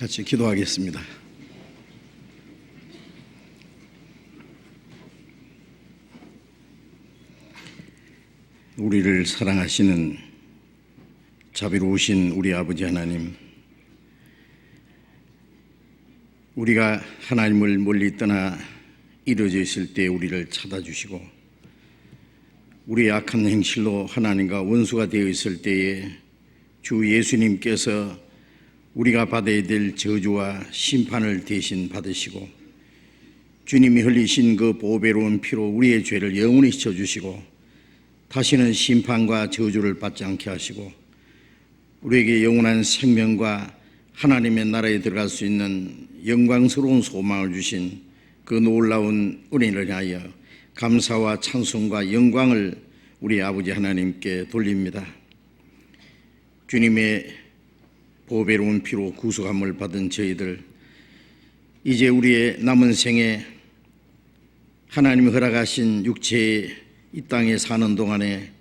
같이 기도하겠습니다. 우리를 사랑하시는 자비로우신 우리 아버지 하나님, 우리가 하나님을 멀리 떠나 이루어져 있을 때 우리를 찾아주시고, 우리의 악한 행실로 하나님과 원수가 되어 있을 때에 주 예수님께서 우리가 받아야 될 저주와 심판을 대신 받으시고, 주님이 흘리신 그 보배로운 피로 우리의 죄를 영원히 씻어주시고 다시는 심판과 저주를 받지 않게 하시고, 우리에게 영원한 생명과 하나님의 나라에 들어갈 수 있는 영광스러운 소망을 주신 그 놀라운 은혜를 위하여 감사와 찬송과 영광을 우리 아버지 하나님께 돌립니다. 주님의 보배로운 피로 구속함을 받은 저희들, 이제 우리의 남은 생에 하나님이 허락하신 육체의 이 땅에 사는 동안에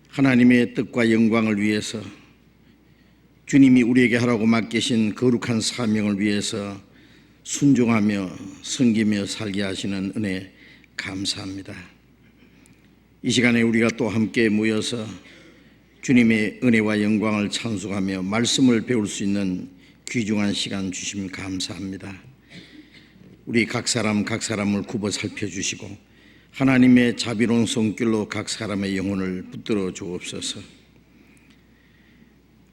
하나님의 뜻과 영광을 위해서, 주님이 우리에게 하라고 맡기신 거룩한 사명을 위해서 순종하며 섬기며 살게 하시는 은혜 감사합니다. 이 시간에 우리가 또 함께 모여서 주님의 은혜와 영광을 찬송하며 말씀을 배울 수 있는 귀중한 시간 주심 감사합니다. 우리 각 사람을 굽어 살펴주시고 하나님의 자비로운 손길로 각 사람의 영혼을 붙들어 주옵소서.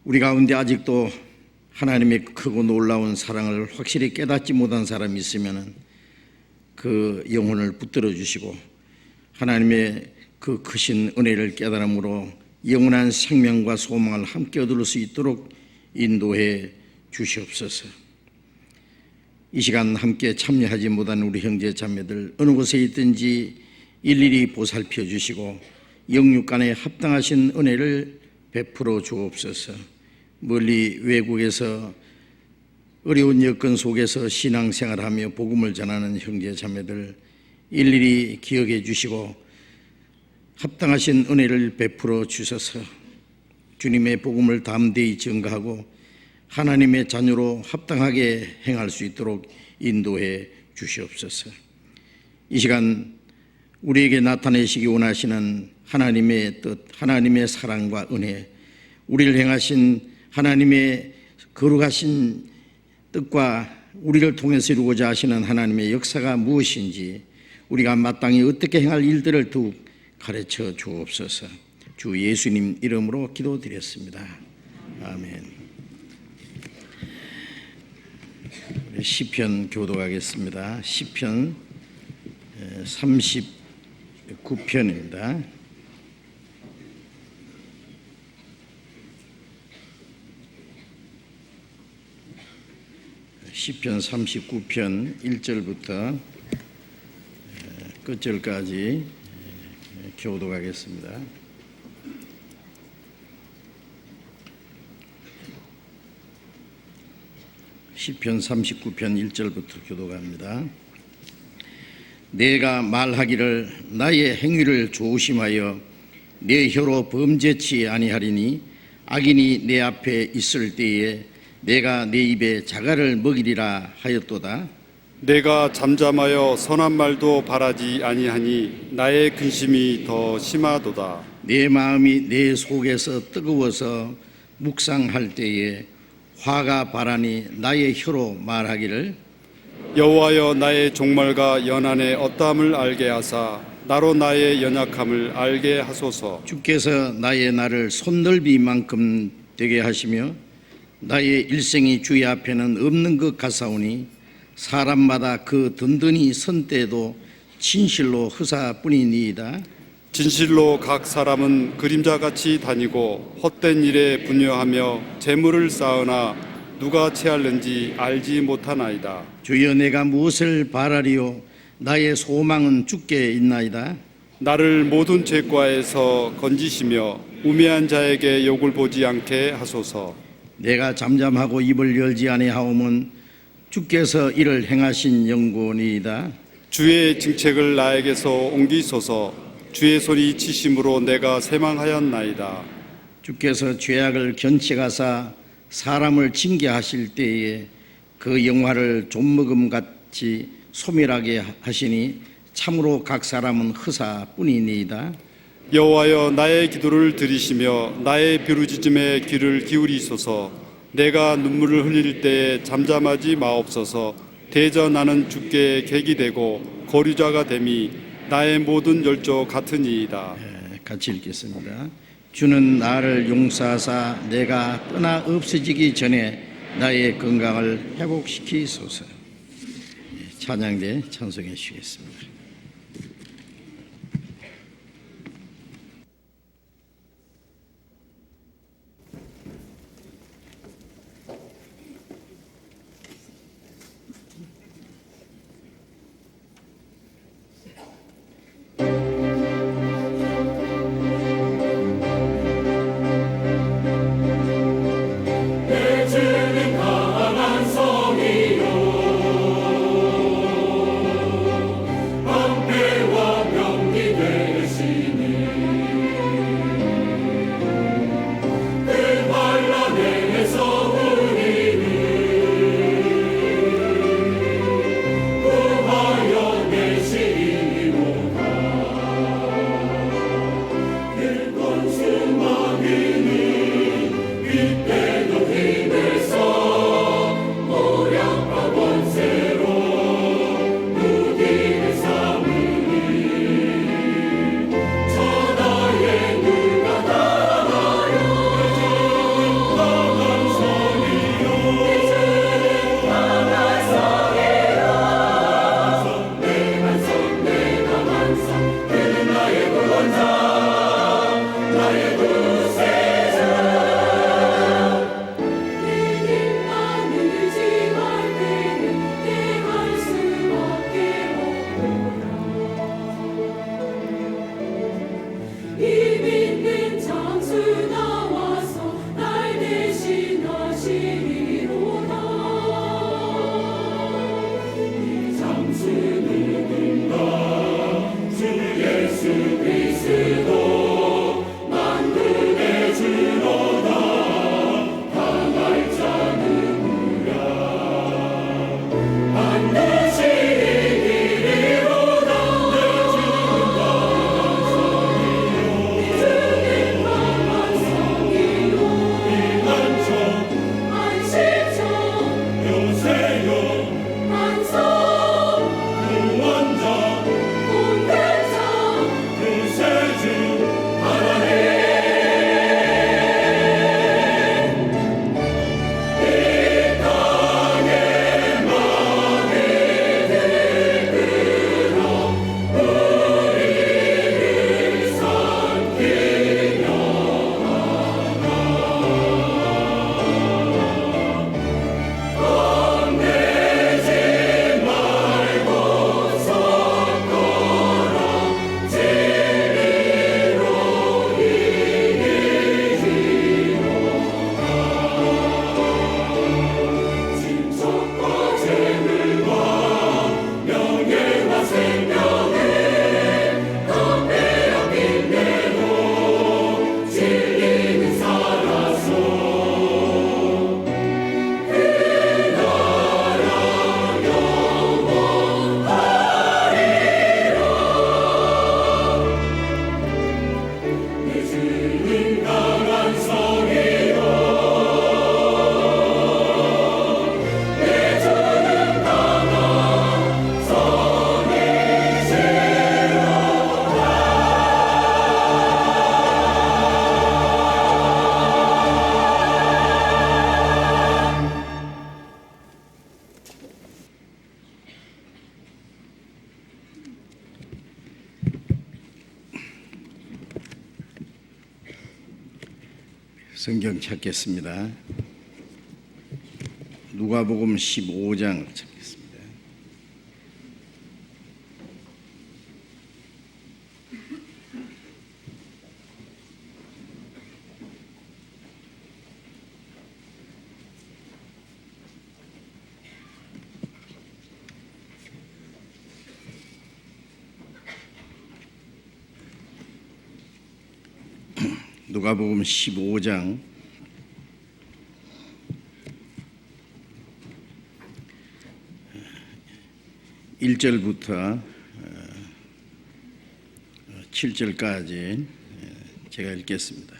우리 가운데 아직도 하나님의 크고 놀라운 사랑을 확실히 깨닫지 못한 사람이 있으면 그 영혼을 붙들어 주시고, 하나님의 그 크신 은혜를 깨달음으로 영원한 생명과 소망을 함께 얻을 수 있도록 인도해 주시옵소서. 이 시간 함께 참여하지 못한 우리 형제 자매들 어느 곳에 있든지 일일이 보살펴 주시고 영육간에 합당하신 은혜를 베풀어 주옵소서. 멀리 외국에서 어려운 여건 속에서 신앙생활하며 복음을 전하는 형제 자매들 일일이 기억해 주시고 합당하신 은혜를 베풀어 주셔서 주님의 복음을 담대히 증거하고 하나님의 자녀로 합당하게 행할 수 있도록 인도해 주시옵소서. 이 시간 우리에게 나타내시기 원하시는 하나님의 뜻, 하나님의 사랑과 은혜, 우리를 행하신 하나님의 거룩하신 뜻과 우리를 통해서 이루고자 하시는 하나님의 역사가 무엇인지, 우리가 마땅히 어떻게 행할 일들을 더욱 가르쳐 주옵소서. 주 예수님 이름으로 기도드렸습니다. 아멘. 시편 교독하겠습니다. 시편 39편입니다. 시편 39편 1절부터 끝절까지 교독하겠습니다. 시편 39편 1절부터 교독합니다. 내가 말하기를 나의 행위를 조심하여 내 혀로 범죄치 아니하리니, 악인이 내 앞에 있을 때에 내가 내 입에 자갈을 먹이리라 하였도다. 내가 잠잠하여 선한 말도 바라지 아니하니 나의 근심이 더 심하도다. 내 마음이 내 속에서 뜨거워서 묵상할 때에 화가 바라니 나의 혀로 말하기를, 여호와여 나의 종말과 연한의 어떠함을 알게 하사 나로 나의 연약함을 알게 하소서. 주께서 나의 날을 손넓이만큼 되게 하시며 나의 일생이 주의 앞에는 없는 것 같사오니, 사람마다 그 든든히 선 때도 진실로 흐사뿐이니이다. 진실로 각 사람은 그림자같이 다니고 헛된 일에 분여하며 재물을 쌓으나 누가 채할는지 알지 못하나이다. 주여 내가 무엇을 바라리요? 나의 소망은 주께 있나이다. 나를 모든 죄과에서 건지시며 우매한 자에게 욕을 보지 않게 하소서. 내가 잠잠하고 입을 열지 아니하오면 주께서 이를 행하신 영원이이다. 주의 징책을 나에게서 옮기소서. 주의 손이 치심으로 내가 새망하였나이다. 주께서 죄악을 견책하사 사람을 징계하실 때에 그 영화를 좀먹음같이 소멸하게 하시니 참으로 각 사람은 허사뿐이니이다. 여호와여, 나의 기도를 들으시며 나의 부르짖음에 귀를 기울이소서. 내가 눈물을 흘릴 때에 잠잠하지 마옵소서. 대저 나는 주께 객이 되고 거류자가 됨이 나의 모든 열조 같으니이다. 같이 읽겠습니다. 주는 나를 용서하사 내가 떠나 없어지기 전에 나의 건강을 회복시키소서. 찬양대 찬송해 주시겠습니다. 성경 찾겠습니다. 누가복음 15장 찾겠습니다. 누가복음 15장 1절부터 7절까지 제가 읽겠습니다.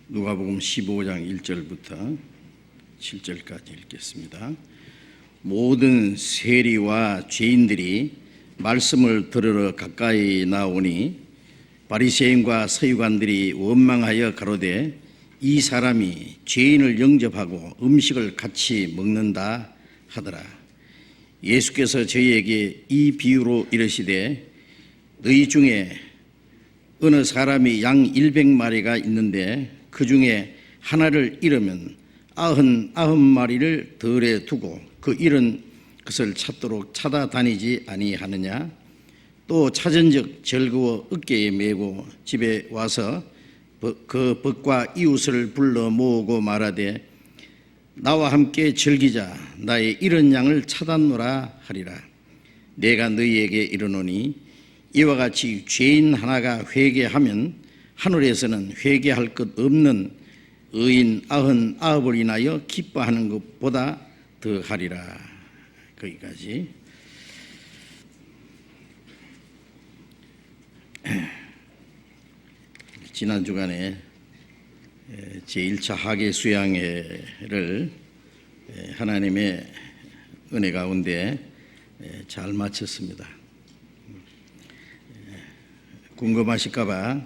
누가복음 15장 1절부터 7절까지 읽겠습니다. 모든 세리와 죄인들이 말씀을 들으러 가까이 나오니 바리새인과 서기관들이 원망하여 가로되 이 사람이 죄인을 영접하고 음식을 같이 먹는다 하더라. 예수께서 저희에게 이 비유로 이르시되 너희 중에 어느 사람이 양 100마리가 있는데 그 중에 하나를 잃으면 99마리를 덜에 두고 그 잃은 것을 찾도록 찾아다니지 아니하느냐. 또 찾은즉 즐거워 어깨에 메고 집에 와서 그 벗과 이웃을 불러 모으고 말하되 나와 함께 즐기자. 나의 잃은 양을 찾았노라 하리라. 내가 너희에게 이르노니 이와 같이 죄인 하나가 회개하면 하늘에서는 회개할 것 없는 의인 99을 인하여 기뻐하는 것보다 더하리라. 거기까지. 지난 주간에 제1차 학예 수양회를 하나님의 은혜 가운데 잘 마쳤습니다. 궁금하실까 봐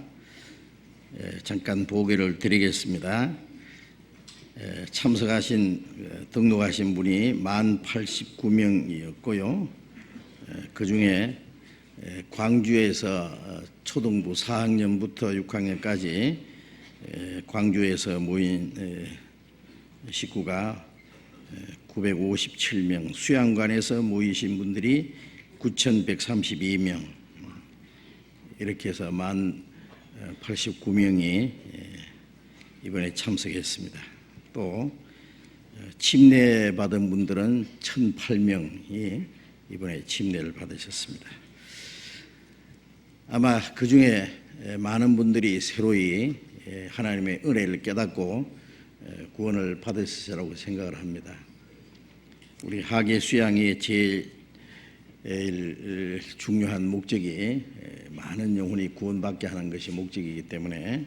잠깐 보고를 드리겠습니다. 참석하신 등록하신 분이 1089명이었고요. 그 중에 광주에서 초등부 4학년부터 6학년까지 광주에서 모인 식구가 957명, 수양관에서 모이신 분들이 9,132명, 이렇게 해서 1089명이 이번에 참석했습니다. 또 침례받은 분들은 1,008명이 이번에 침례를 받으셨습니다. 아마 그 중에 많은 분들이 새로이 하나님의 은혜를 깨닫고 구원을 받으시리라고 생각을 합니다. 우리 학예 수양이 제일 중요한 목적이 많은 영혼이 구원받게 하는 것이 목적이기 때문에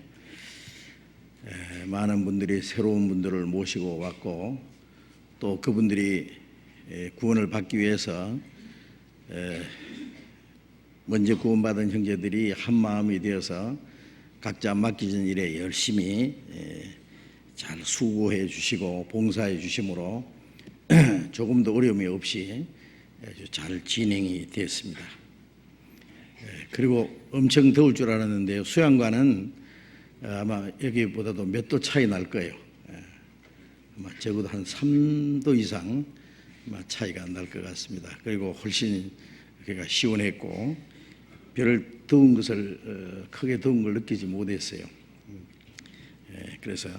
많은 분들이 새로운 분들을 모시고 왔고, 또 그분들이 구원을 받기 위해서 먼저 구원받은 형제들이 한 마음이 되어서 각자 맡겨진 일에 열심히 잘 수고해 주시고 봉사해 주심으로 조금도 어려움이 없이 아주 잘 진행이 됐습니다. 그리고 엄청 더울 줄 알았는데요, 수양관은 아마 여기보다도 몇 도 차이 날 거예요. 아마 적어도 한 3도 이상 차이가 날 것 같습니다. 그리고 훨씬 그러니까 시원했고 별 더운 것을 크게 더운 걸 느끼지 못했어요. 그래서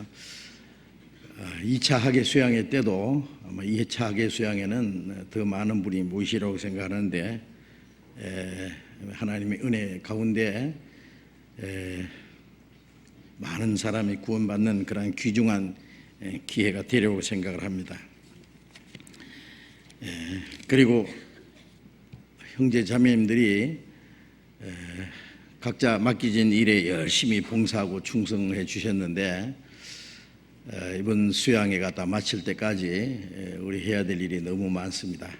2차 학예 수양회 때도 아마 2차 학예 수양회는 더 많은 분이 모이시라고 생각하는데 하나님의 은혜 가운데 많은 사람이 구원받는 그런 귀중한 기회가 되려고 생각을 합니다. 그리고 형제 자매님들이 각자 맡겨진 일에 열심히 봉사하고 충성해 주셨는데 이번 수양회가 다 마칠 때까지 우리 해야 될 일이 너무 많습니다.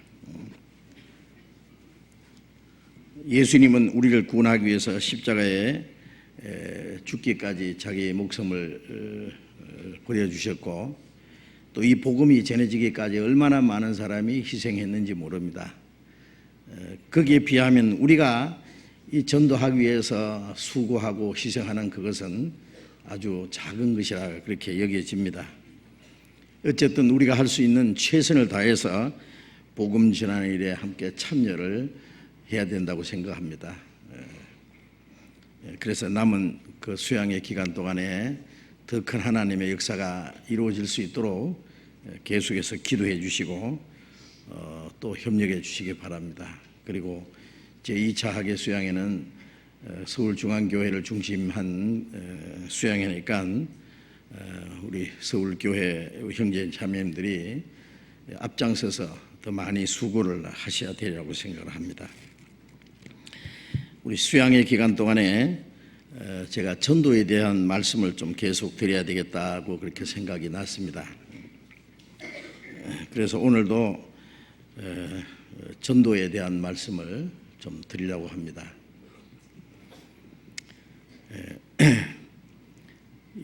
예수님은 우리를 구원하기 위해서 십자가에 죽기까지 자기의 목숨을 버려주셨고, 또 이 복음이 전해지기까지 얼마나 많은 사람이 희생했는지 모릅니다. 거기에 비하면 우리가 이 전도하기 위해서 수고하고 희생하는 그것은 아주 작은 것이라 그렇게 여겨집니다. 어쨌든 우리가 할 수 있는 최선을 다해서 복음 전하는 일에 함께 참여를 해야 된다고 생각합니다. 그래서 남은 그 수양의 기간 동안에 더 큰 하나님의 역사가 이루어질 수 있도록 계속해서 기도해 주시고 또 협력해 주시기 바랍니다. 그리고 제2차 학예 수양회는 서울중앙교회를 중심한 수양회니까 우리 서울교회 형제 자매님들이 앞장서서 더 많이 수고를 하셔야 되리라고 생각을 합니다. 우리 수양의 기간 동안에 제가 전도에 대한 말씀을 좀 계속 드려야 되겠다고 그렇게 생각이 났습니다. 그래서 오늘도 전도에 대한 말씀을 좀 드리려고 합니다.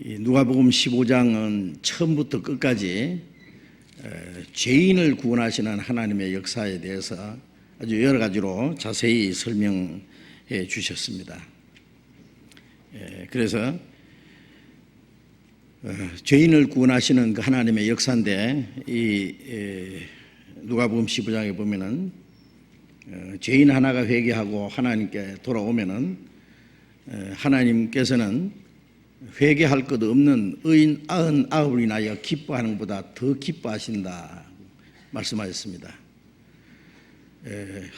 이 누가복음 15장은 처음부터 끝까지 죄인을 구원하시는 하나님의 역사에 대해서 아주 여러 가지로 자세히 설명해 주셨습니다. 그래서 죄인을 구원하시는 그 하나님의 역사인데 이 누가복음 15장에 보면은 죄인 하나가 회개하고 하나님께 돌아오면은 하나님께서는 회개할 것 없는 의인 99을 인하여 기뻐하는 것보다 더 기뻐하신다 말씀하셨습니다.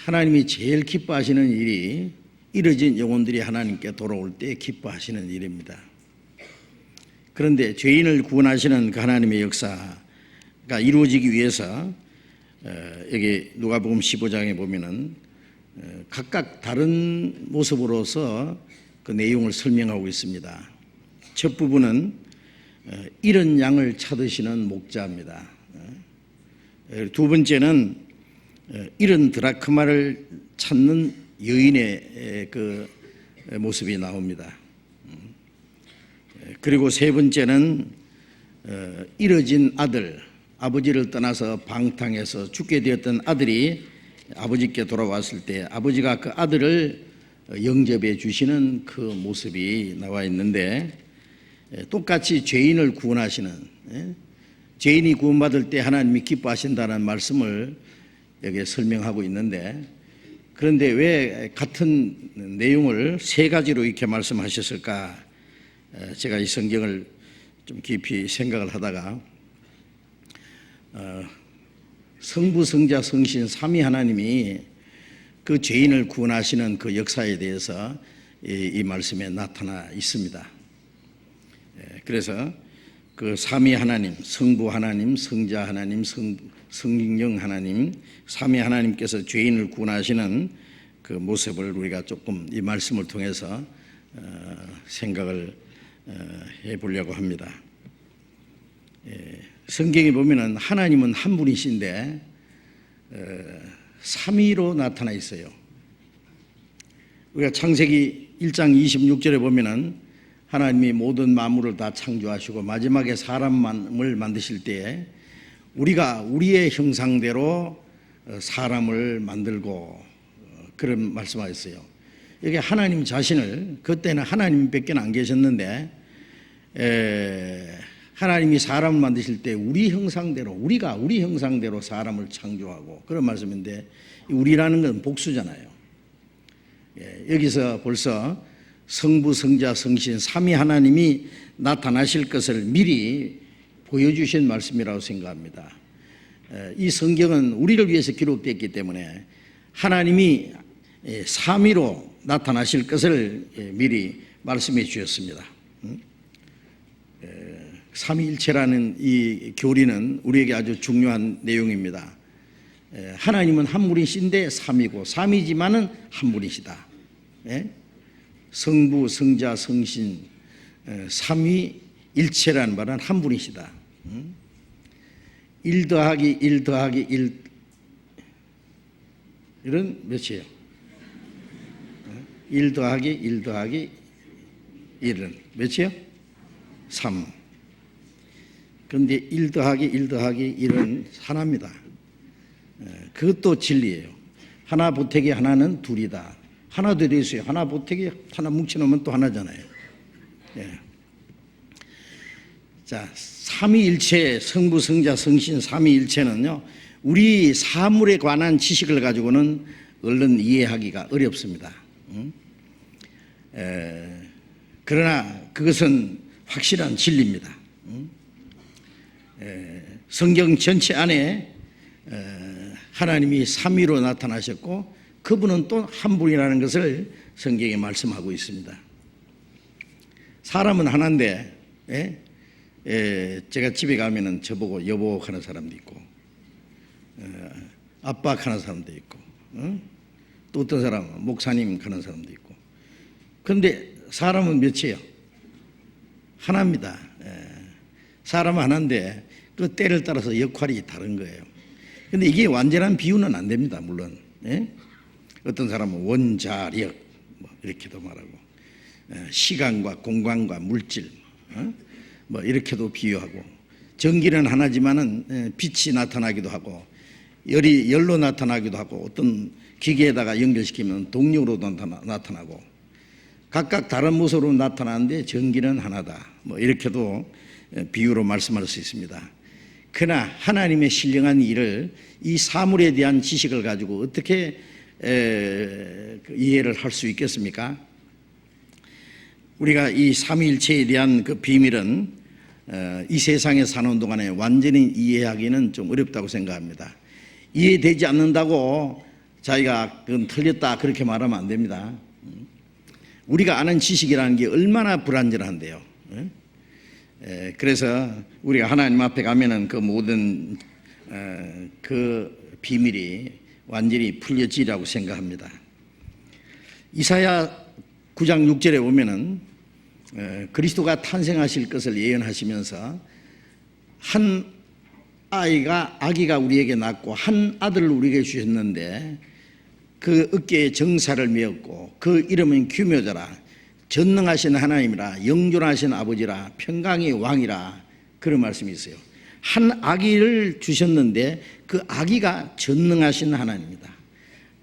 하나님이 제일 기뻐하시는 일이 잃어진 영혼들이 하나님께 돌아올 때 기뻐하시는 일입니다. 그런데 죄인을 구원하시는 그 하나님의 역사가 이루어지기 위해서 여기 누가복음 15장에 보면은 각각 다른 모습으로서 그 내용을 설명하고 있습니다. 첫 부분은 잃은 양을 찾으시는 목자입니다. 두 번째는 잃은 드라크마를 찾는 여인의 그 모습이 나옵니다. 그리고 세 번째는 잃어진 아들, 아버지를 떠나서 방탕해서 죽게 되었던 아들이 아버지께 돌아왔을 때 아버지가 그 아들을 영접해 주시는 그 모습이 나와 있는데, 똑같이 죄인을 구원하시는, 죄인이 구원받을 때 하나님이 기뻐하신다는 말씀을 여기에 설명하고 있는데, 그런데 왜 같은 내용을 세 가지로 이렇게 말씀하셨을까? 제가 이 성경을 좀 깊이 생각을 하다가 성부, 성자, 성신 삼위 하나님이 그 죄인을 구원하시는 그 역사에 대해서 이 말씀에 나타나 있습니다. 그래서 그 삼위 하나님, 성부 하나님, 성자 하나님, 성령 하나님, 삼위 하나님께서 죄인을 구원하시는 그 모습을 우리가 조금 이 말씀을 통해서 생각을 해보려고 합니다. 성경에 보면은 하나님은 한 분이신데 삼위로 나타나 있어요. 우리가 창세기 1장 26절에 보면은 하나님이 모든 만물을 다 창조하시고 마지막에 사람을 만드실 때에 우리가 우리의 형상대로 사람을 만들고 그런 말씀하셨어요. 여기 하나님 자신을, 그때는 하나님밖에 안 계셨는데 하나님이 사람을 만드실 때 우리 형상대로, 우리가 우리 형상대로 사람을 창조하고, 그런 말씀인데 우리라는 건 복수잖아요. 여기서 벌써 성부, 성자, 성신 삼위 하나님이 나타나실 것을 미리 보여주신 말씀이라고 생각합니다. 이 성경은 우리를 위해서 기록되었기 때문에 하나님이 삼위로 나타나실 것을 미리 말씀해 주셨습니다. 삼위일체라는 이 교리는 우리에게 아주 중요한 내용입니다. 하나님은 한 분이신데 삼위고, 삼위지만은 한 분이시다. 성부, 성자, 성신, 삼위일체라는 말은 한 분이시다. 1 더하기 1 더하기 1 이런 몇이에요? 1 더하기 1 더하기 1은 몇이에요? 3. 그런데 1 더하기 1 더하기 1은 하나입니다. 그것도 진리예요. 하나 보태기 하나는 둘이다. 하나 더 있어요. 하나 보태기 하나 뭉쳐놓으면 또 하나잖아요. 자, 삼위일체, 성부, 성자, 성신 삼위일체는요, 우리 사물에 관한 지식을 가지고는 얼른 이해하기가 어렵습니다. 그러나 그것은 확실한 진리입니다. 성경 전체 안에 하나님이 삼위로 나타나셨고 그분은 또 한 분이라는 것을 성경에 말씀하고 있습니다. 사람은 하나인데 제가 집에 가면은 저보고 여보 하는 사람도 있고, 압박하는 사람도 있고, 또 어떤 사람은 목사님 하는 사람도 있고. 그런데 사람은 몇이에요? 하나입니다. 사람은 하나인데 그 때를 따라서 역할이 다른 거예요. 그런데 이게 완전한 비유는 안 됩니다. 물론 어떤 사람은 원자력 뭐 이렇게도 말하고, 시간과 공간과 물질 뭐 이렇게도 비유하고, 전기는 하나지만은 빛이 나타나기도 하고, 열로 나타나기도 하고, 어떤 기계에다가 연결시키면 동력으로도 나타나고, 각각 다른 모습으로 나타나는데 전기는 하나다. 뭐 이렇게도 비유로 말씀할 수 있습니다. 그러나 하나님의 신령한 일을 이 사물에 대한 지식을 가지고 어떻게 이해를 할 수 있겠습니까? 우리가 이 삼위일체에 대한 그 비밀은 이 세상에 사는 동안에 완전히 이해하기는 좀 어렵다고 생각합니다. 이해되지 않는다고 자기가 그건 틀렸다 그렇게 말하면 안 됩니다. 우리가 아는 지식이라는 게 얼마나 불완전한데요. 그래서 우리가 하나님 앞에 가면은 그 모든 그 비밀이 완전히 풀려지라고 생각합니다. 이사야 9장 6절에 보면은 그리스도가 탄생하실 것을 예언하시면서 한 아기가 우리에게 낳고 한 아들을 우리에게 주셨는데 그 어깨에 정사를 메었고 그 이름은 규묘자라, 전능하신 하나님이라, 영존하신 아버지라, 평강의 왕이라, 그런 말씀이 있어요. 한 아기를 주셨는데 그 아기가 전능하신 하나님이다.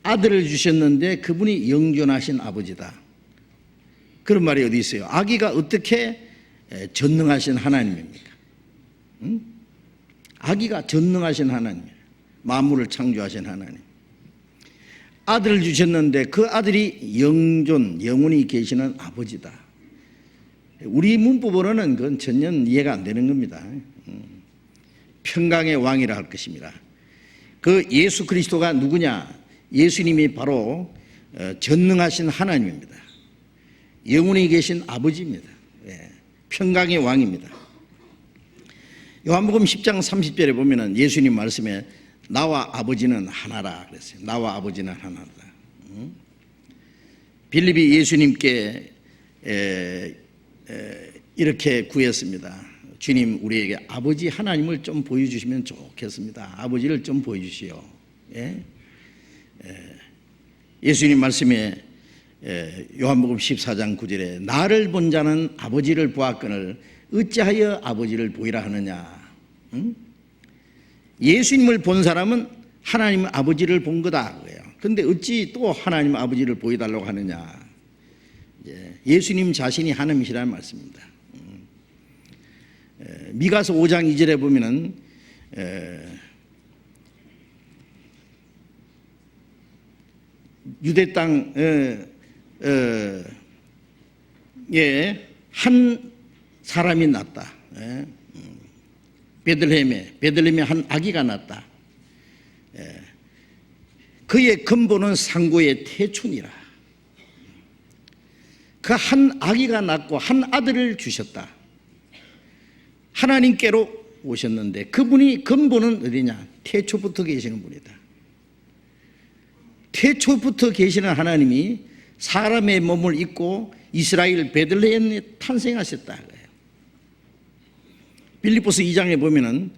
아들을 주셨는데 그분이 영존하신 아버지다. 그런 말이 어디 있어요? 아기가 어떻게 전능하신 하나님입니까? 아기가 전능하신 하나님이에요. 만물을 창조하신 하나님. 아들을 주셨는데 그 아들이 영원히 계시는 아버지다. 우리 문법으로는 그건 전혀 이해가 안 되는 겁니다. 평강의 왕이라 할 것입니다. 그 예수 그리스도가 누구냐? 예수님이 바로 전능하신 하나님입니다. 영원히 계신 아버지입니다. 평강의 왕입니다. 요한복음 10장 30절에 보면은 예수님 말씀에 나와 아버지는 하나라 그랬어요. 나와 아버지는 하나다. 빌립이 예수님께 이렇게 구했습니다. 주님, 우리에게 아버지 하나님을 좀 보여주시면 좋겠습니다. 아버지를 좀 보여주시오. 예수님 말씀에 요한복음 14장 9절에 나를 본 자는 아버지를 보았거늘 어찌하여 아버지를 보이라 하느냐. 예수님을 본 사람은 하나님 아버지를 본 거다. 그런데 어찌 또 하나님 아버지를 보여달라고 하느냐. 예수님 자신이 하나님이시라는 말씀입니다. 미가서 5장 2절에 보면은 유대 땅에 한 사람이 났다. 베들레헴에 한 아기가 났다. 그의 근본은 상고의 태초니라. 그 한 아기가 낳고 한 아들을 주셨다. 하나님께로 오셨는데 그분이 근본은 어디냐? 태초부터 계시는 분이다. 태초부터 계시는 하나님이 사람의 몸을 입고 이스라엘 베들레헴에 탄생하셨다. 빌립보서 2장에 보면은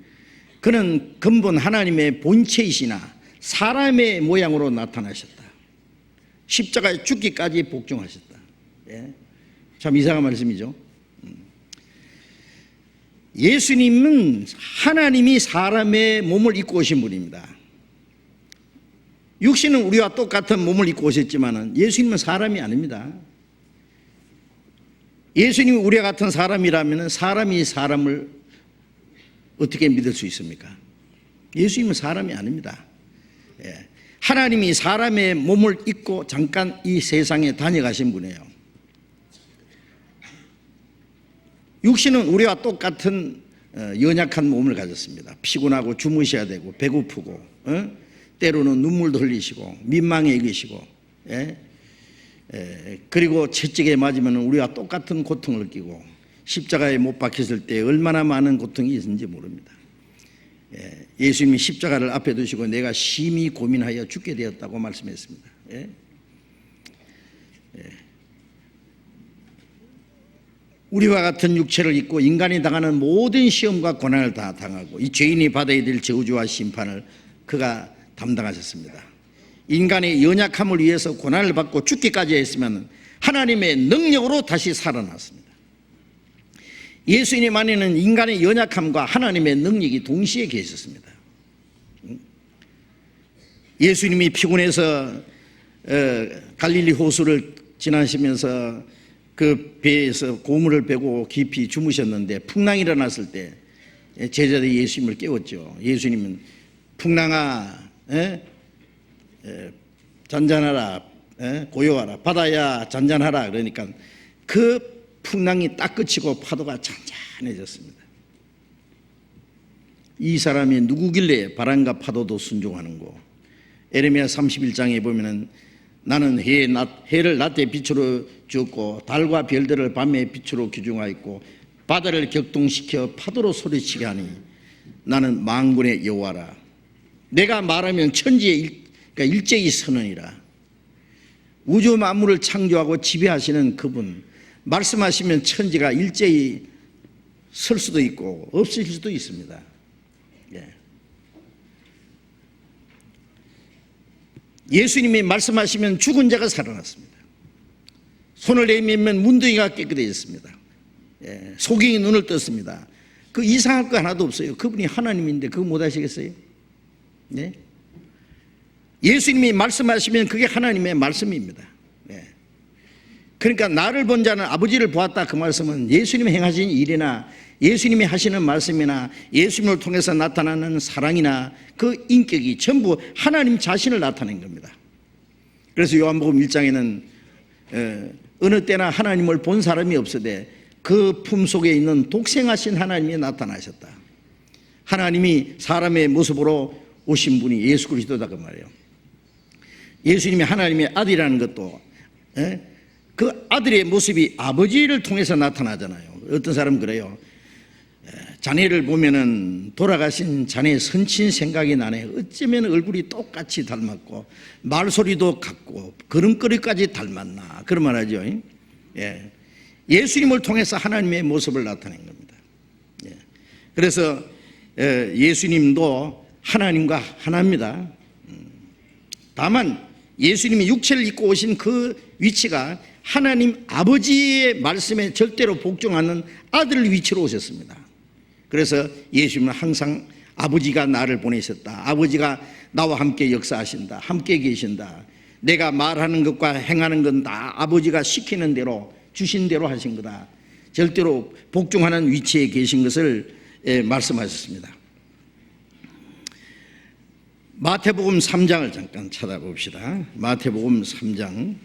그는 근본 하나님의 본체이시나 사람의 모양으로 나타나셨다. 십자가에 죽기까지 복종하셨다. 참 이상한 말씀이죠. 예수님은 하나님이 사람의 몸을 입고 오신 분입니다. 육신은 우리와 똑같은 몸을 입고 오셨지만 예수님은 사람이 아닙니다. 예수님이 우리와 같은 사람이라면 사람이 사람을 어떻게 믿을 수 있습니까? 예수님은 사람이 아닙니다. 하나님이 사람의 몸을 입고 잠깐 이 세상에 다녀가신 분이에요. 육신은 우리와 똑같은 연약한 몸을 가졌습니다. 피곤하고 주무셔야 되고 배고프고 때로는 눈물도 흘리시고 민망해 계시고 그리고 채찍에 맞으면 우리와 똑같은 고통을 느끼고 십자가에 못 박혔을 때 얼마나 많은 고통이 있는지 모릅니다. 예수님이 십자가를 앞에 두시고 내가 심히 고민하여 죽게 되었다고 말씀했습니다. 우리와 같은 육체를 입고 인간이 당하는 모든 시험과 고난을 다 당하고 이 죄인이 받아야 될 저주와 심판을 그가 담당하셨습니다. 인간의 연약함을 위해서 고난을 받고 죽기까지 했으면 하나님의 능력으로 다시 살아났습니다. 예수님 안에는 인간의 연약함과 하나님의 능력이 동시에 계셨습니다. 예수님이 피곤해서 갈릴리 호수를 지나시면서 그 배에서 고물을 베고 깊이 주무셨는데 풍랑이 일어났을 때 제자들이 예수님을 깨웠죠. 예수님은 풍랑아 잔잔하라, 고요하라, 바다야 잔잔하라. 그러니까 그 풍랑이 딱 그치고 파도가 잔잔해졌습니다. 이 사람이 누구길래 바람과 파도도 순종하는고. 에레미야 31장에 보면은 나는 해를 낮에 빛으로 주었고 달과 별들을 밤에 빛으로 규정하였고 바다를 격동시켜 파도로 소리치게 하니 나는 만군의 여호와라. 내가 말하면 천지에 그러니까 일제히 서느니라. 우주 만물을 창조하고 지배하시는 그분 말씀하시면 천지가 일제히 설 수도 있고 없을 수도 있습니다. 예수님이 말씀하시면 죽은 자가 살아났습니다. 손을 내밀면 문둥이가 깨끗해졌습니다. 소경이 눈을 떴습니다. 그 이상할 거 하나도 없어요. 그분이 하나님인데 그거 못 하시겠어요? 네? 예수님이 말씀하시면 그게 하나님의 말씀입니다. 그러니까 나를 본 자는 아버지를 보았다. 그 말씀은 예수님이 행하신 일이나 예수님이 하시는 말씀이나 예수님을 통해서 나타나는 사랑이나 그 인격이 전부 하나님 자신을 나타낸 겁니다. 그래서 요한복음 1장에는 어느 때나 하나님을 본 사람이 없으되 그 품속에 있는 독생하신 하나님이 나타나셨다. 하나님이 사람의 모습으로 오신 분이 예수 그리스도다 그 말이에요. 예수님이 하나님의 아들이라는 것도 그 아들의 모습이 아버지를 통해서 나타나잖아요. 어떤 사람은 그래요. 자네를 보면은 돌아가신 자네의 선친 생각이 나네. 어쩌면 얼굴이 똑같이 닮았고 말소리도 같고 걸음걸이까지 닮았나 그런 말 하죠. 예수님을 통해서 하나님의 모습을 나타낸 겁니다. 그래서 예수님도 하나님과 하나입니다. 다만 예수님이 육체를 입고 오신 그 위치가 하나님 아버지의 말씀에 절대로 복종하는 아들 위치로 오셨습니다. 그래서 예수님은 항상 아버지가 나를 보내셨다. 아버지가 나와 함께 역사하신다. 함께 계신다. 내가 말하는 것과 행하는 건 다 아버지가 시키는 대로 주신 대로 하신 거다. 절대로 복종하는 위치에 계신 것을 말씀하셨습니다. 마태복음 3장을 잠깐 찾아봅시다. 마태복음 3장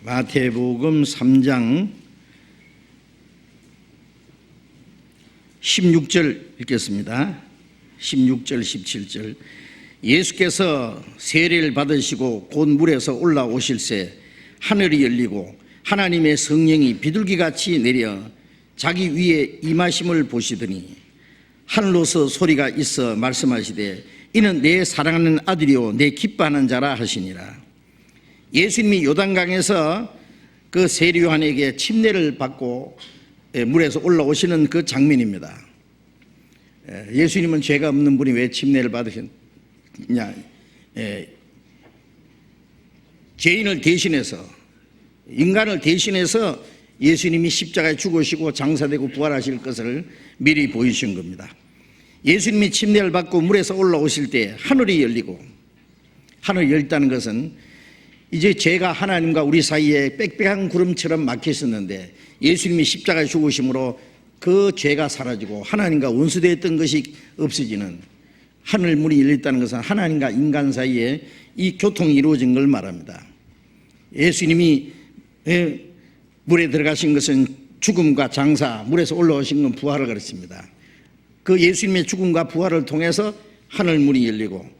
마태복음 3장 16절 읽겠습니다. 16절 17절 예수께서 세례를 받으시고 곧 물에서 올라오실새 하늘이 열리고 하나님의 성령이 비둘기같이 내려 자기 위에 임하심을 보시더니 하늘로서 소리가 있어 말씀하시되 이는 내 사랑하는 아들이요 내 기뻐하는 자라 하시니라. 예수님이 요단강에서 그 세례 요한에게 침례를 받고 물에서 올라오시는 그 장면입니다. 예수님은 죄가 없는 분이 왜 침례를 받으셨냐? 죄인을 대신해서 인간을 대신해서 예수님이 십자가에 죽으시고 장사되고 부활하실 것을 미리 보이신 겁니다. 예수님이 침례를 받고 물에서 올라오실 때 하늘이 열리고, 하늘이 열렸다는 것은 이제 죄가 하나님과 우리 사이에 빽빽한 구름처럼 막혀 있었는데 예수님이 십자가에 죽으심으로 그 죄가 사라지고 하나님과 원수되었던 것이 없어지는 하늘문이 열렸다는 것은 하나님과 인간 사이에 이 교통이 이루어진 걸 말합니다. 예수님이 물에 들어가신 것은 죽음과 장사, 물에서 올라오신 건 부활을 가르칩니다. 그 예수님의 죽음과 부활을 통해서 하늘문이 열리고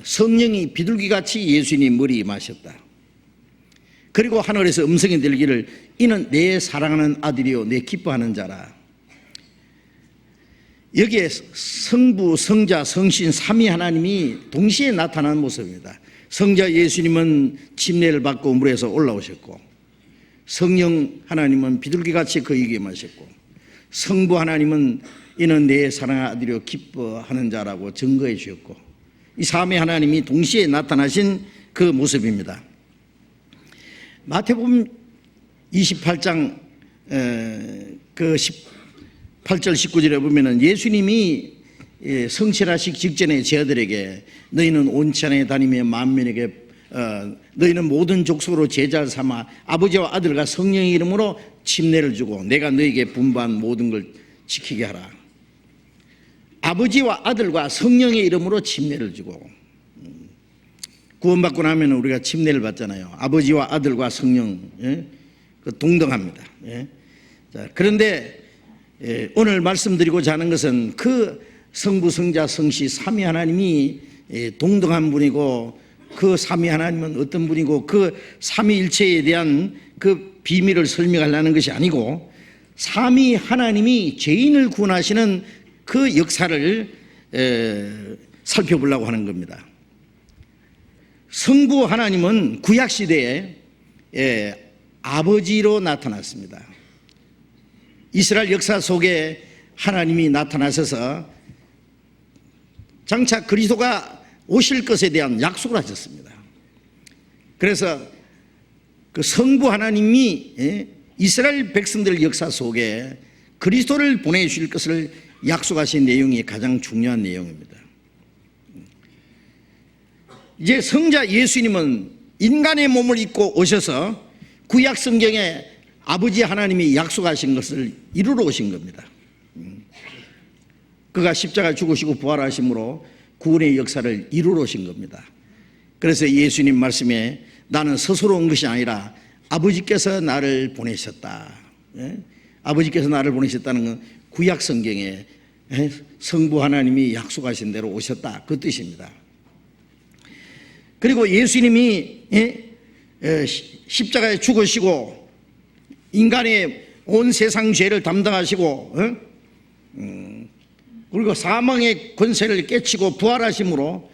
성령이 비둘기같이 예수님 머리에 임하셨다. 그리고 하늘에서 음성이 들기를 이는 내 사랑하는 아들이요 내 기뻐하는 자라. 여기에 성부, 성자, 성신 삼위 하나님이 동시에 나타나는 모습입니다. 성자 예수님은 침례를 받고 물에서 올라오셨고, 성령 하나님은 비둘기같이 그에게 임하셨고, 성부 하나님은 이는 내 사랑하는 아들이요 기뻐하는 자라고 증거해 주셨고, 이 삼위 하나님이 동시에 나타나신 그 모습입니다. 마태복음 28장 그 18절 19절에 보면은 예수님이 성실하시기 직전에 제자들에게 너희는 온 천하에 다니며 만민에게 너희는 모든 족속으로 제자를 삼아 아버지와 아들과 성령의 이름으로 침례를 주고 내가 너희에게 분부한 모든 걸 지키게 하라. 아버지와 아들과 성령의 이름으로 침례를 주고, 구원받고 나면 우리가 침례를 받잖아요. 아버지와 아들과 성령 동등합니다. 자, 그런데 오늘 말씀드리고자 하는 것은 그 성부, 성자, 성시 삼위 하나님이 동등한 분이고, 그 삼위 하나님은 어떤 분이고, 그 삼위일체에 대한 그 비밀을 설명하려는 것이 아니고, 삼위 하나님이 죄인을 구원하시는 그 역사를 살펴보려고 하는 겁니다. 성부 하나님은 구약시대에 아버지로 나타났습니다. 이스라엘 역사 속에 하나님이 나타나셔서 장차 그리스도가 오실 것에 대한 약속을 하셨습니다. 그래서 그 성부 하나님이 이스라엘 백성들 역사 속에 그리스도를 보내주실 것을 약속하신 내용이 가장 중요한 내용입니다. 이제 성자 예수님은 인간의 몸을 입고 오셔서 구약 성경에 아버지 하나님이 약속하신 것을 이루러 오신 겁니다. 그가 십자가에 죽으시고 부활하심으로 구원의 역사를 이루러 오신 겁니다. 그래서 예수님 말씀에 나는 스스로 온 것이 아니라 아버지께서 나를 보내셨다. 아버지께서 나를 보내셨다는 건 구약 성경에 성부 하나님이 약속하신 대로 오셨다, 그 뜻입니다. 그리고 예수님이 십자가에 죽으시고 인간의 온 세상 죄를 담당하시고 그리고 사망의 권세를 깨치고 부활하심으로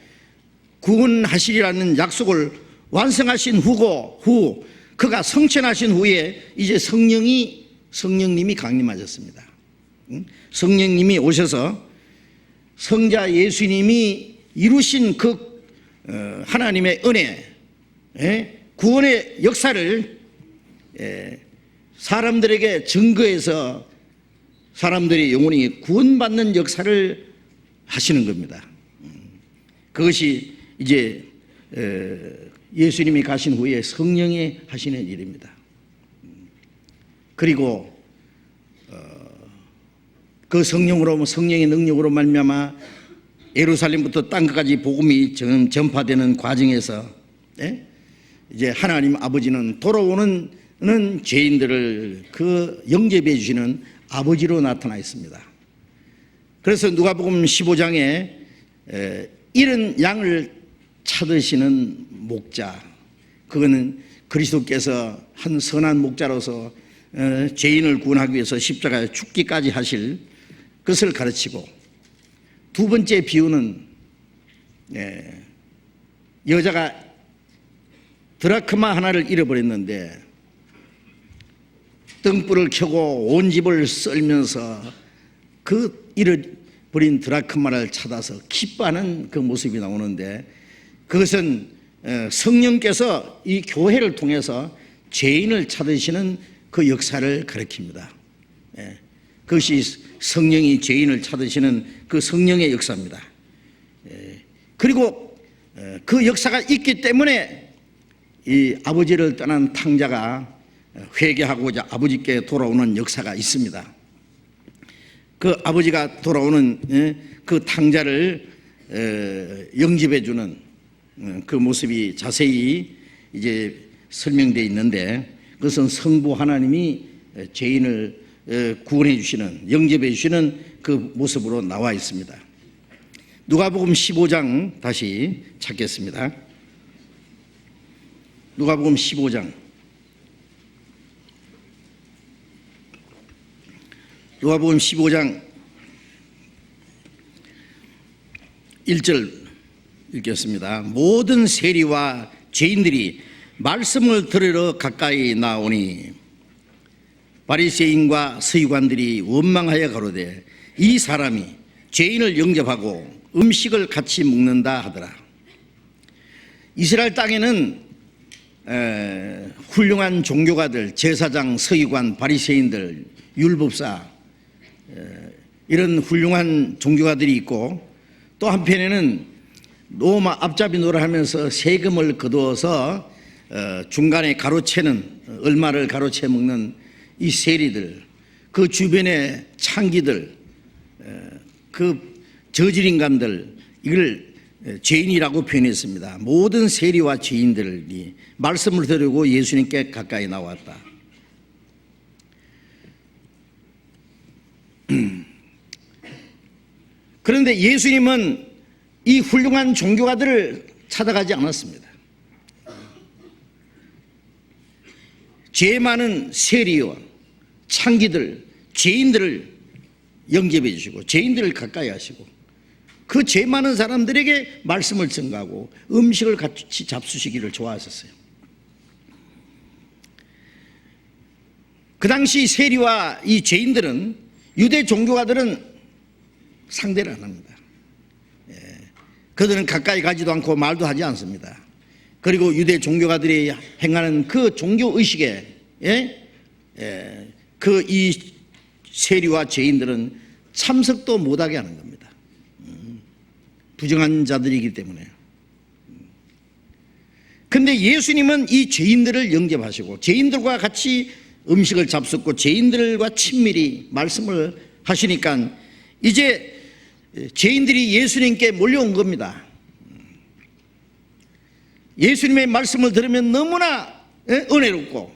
구원하시리라는 약속을 완성하신 후 그가 성천하신 후에 이제 성령님이 강림하셨습니다. 성령님이 오셔서 성자 예수님이 이루신 그 하나님의 은혜, 구원의 역사를 사람들에게 증거해서 사람들이 영원히 구원받는 역사를 하시는 겁니다. 그것이 이제 예수님이 가신 후에 성령이 하시는 일입니다. 그리고 그 성령의 능력으로 말미암아 예루살렘부터 땅끝까지 복음이 전파되는 과정에서 이제 하나님 아버지는 돌아오는 죄인들을 그 영접해 주시는 아버지로 나타나 있습니다. 그래서 누가복음 15장에 이른 양을 찾으시는 목자, 그거는 그리스도께서 한 선한 목자로서 죄인을 구원하기 위해서 십자가에 죽기까지 하실 것을 가르치고, 두 번째 비유는 여자가 드라크마 하나를 잃어버렸는데 등불을 켜고 온 집을 썰면서 그 잃어버린 드라크마를 찾아서 기뻐하는 그 모습이 나오는데, 그것은 성령께서 이 교회를 통해서 죄인을 찾으시는 그 역사를 가리킵니다. 그것이 성령이 죄인을 찾으시는 그 성령의 역사입니다. 그리고 그 역사가 있기 때문에 이 아버지를 떠난 탕자가 회개하고자 아버지께 돌아오는 역사가 있습니다. 그 아버지가 돌아오는 그 탕자를 영접해 주는 그 모습이 자세히 이제 설명되어 있는데, 그것은 성부 하나님이 죄인을 구원해 주시는, 영접해 주시는 그 모습으로 나와 있습니다. 누가복음 15장 다시 찾겠습니다. 누가복음 15장 요한복음 15장 1절 읽겠습니다. 모든 세리와 죄인들이 말씀을 들으러 가까이 나오니 바리새인과 서기관들이 원망하여 가로되 이 사람이 죄인을 영접하고 음식을 같이 먹는다 하더라. 이스라엘 땅에는 훌륭한 종교가들, 제사장, 서기관, 바리새인들, 율법사 이런 훌륭한 종교가들이 있고, 또 한편에는 로마 앞잡이 노릇하면서 세금을 거두어서 중간에 가로채는, 얼마를 가로채 먹는 이 세리들, 그 주변의 창기들, 그 저질인간들, 이걸 죄인이라고 표현했습니다. 모든 세리와 죄인들이 말씀을 들으고 예수님께 가까이 나왔다. 그런데 예수님은 이 훌륭한 종교가들을 찾아가지 않았습니다. 죄 많은 세리와 창기들, 죄인들을 영접해 주시고 죄인들을 가까이 하시고 그 죄 많은 사람들에게 말씀을 전가하고 음식을 같이 잡수시기를 좋아하셨어요. 그 당시 세리와 이 죄인들은, 유대 종교가들은 상대를 안 합니다. 그들은 가까이 가지도 않고 말도 하지 않습니다. 그리고 유대 종교가들이 행하는 그 종교의식에 그 이 세리와 죄인들은 참석도 못하게 하는 겁니다. 부정한 자들이기 때문에. 그런데 예수님은 이 죄인들을 영접하시고 죄인들과 같이 음식을 잡숫고 죄인들과 친밀히 말씀을 하시니까 이제 죄인들이 예수님께 몰려온 겁니다. 예수님의 말씀을 들으면 너무나 은혜롭고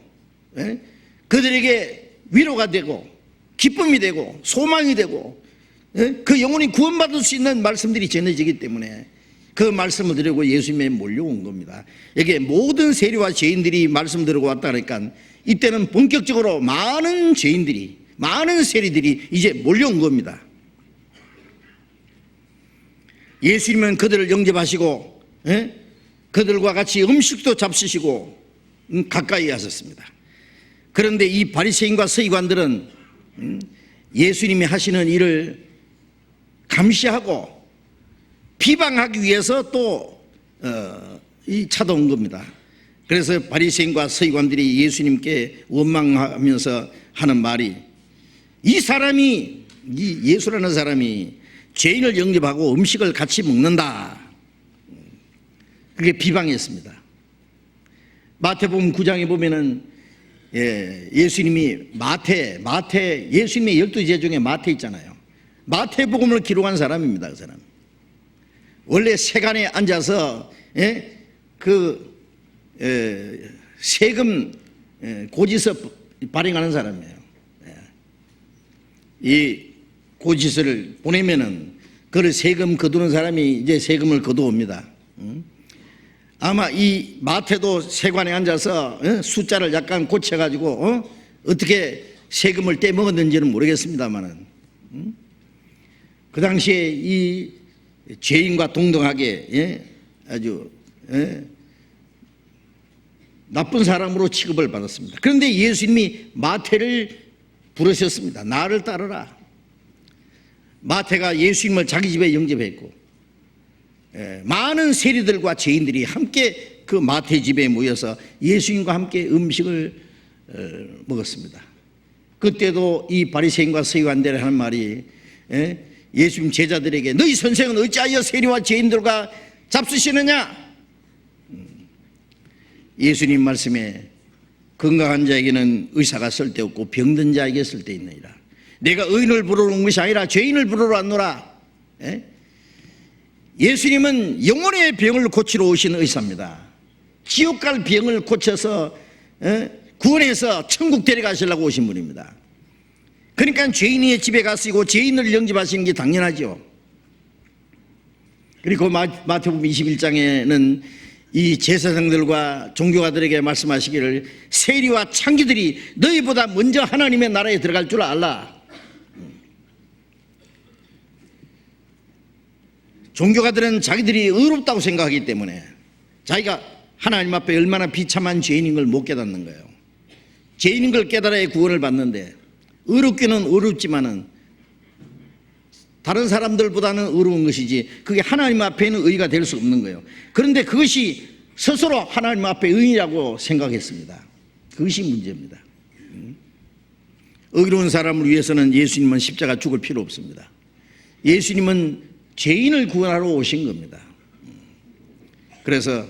그들에게 위로가 되고 기쁨이 되고 소망이 되고 그 영혼이 구원받을 수 있는 말씀들이 전해지기 때문에 그 말씀을 들으고 예수님에 몰려온 겁니다. 여기에 모든 세리와 죄인들이 말씀 들으고 왔다 그러니까 이때는 본격적으로 많은 죄인들이, 많은 세리들이 이제 몰려온 겁니다. 예수님은 그들을 영접하시고 그들과 같이 음식도 잡수시고 가까이 하셨습니다. 그런데 이 바리새인과 서기관들은 예수님이 하시는 일을 감시하고 비방하기 위해서 또 찾아온 겁니다. 그래서 바리새인과 서기관들이 예수님께 원망하면서 하는 말이, 이 사람이, 이 예수라는 사람이 죄인을 영접하고 음식을 같이 먹는다. 그게 비방했습니다. 마태복음 9장에 보면은 예수님이 예수님의 12제자 중에 마태 있잖아요. 마태복음을 기록한 사람입니다. 그 사람 원래 세간에 앉아서 세금 고지서 발행하는 사람이에요. 이 고지서를 보내면은 그걸 세금 거두는 사람이 이제 세금을 거두옵니다. 아마 이 마태도 세관에 앉아서 숫자를 약간 고쳐가지고 어떻게 세금을 떼먹었는지는 모르겠습니다만은 그 당시에 이 죄인과 동등하게 아주 나쁜 사람으로 취급을 받았습니다. 그런데 예수님이 마태를 부르셨습니다. 나를 따르라. 마태가 예수님을 자기 집에 영접했고 많은 세리들과 죄인들이 함께 그 마태 집에 모여서 예수님과 함께 음식을 먹었습니다. 그때도 이 바리새인과 서기관들이 하는 말이 예수님 제자들에게 너희 선생은 어찌하여 세리와 죄인들과 잡수시느냐? 예수님 말씀에 건강한 자에게는 의사가 쓸데없고 병든 자에게 쓸데있느니라. 내가 의인을 부르러 온 것이 아니라 죄인을 부르러 왔노라. 예수님은 영혼의 병을 고치러 오신 의사입니다. 지옥 갈 병을 고쳐서 구원해서 천국 데려가시려고 오신 분입니다. 그러니까 죄인의 집에 가시고 죄인을 영접하시는 게 당연하죠. 그리고 마태복음 21장에는 이 제사장들과 종교가들에게 말씀하시기를 세리와 창기들이 너희보다 먼저 하나님의 나라에 들어갈 줄 알라. 종교가들은 자기들이 의롭다고 생각하기 때문에 자기가 하나님 앞에 얼마나 비참한 죄인인 걸 못 깨닫는 거예요. 죄인인 걸 깨달아야 구원을 받는데, 의롭기는 의롭지만은 다른 사람들보다는 의로운 것이지 그게 하나님 앞에는 의가 될 수 없는 거예요. 그런데 그것이 스스로 하나님 앞에 의라고 생각했습니다. 그것이 문제입니다. 의로운 사람을 위해서는 예수님은 십자가 죽을 필요 없습니다. 예수님은 죄인을 구원하러 오신 겁니다. 그래서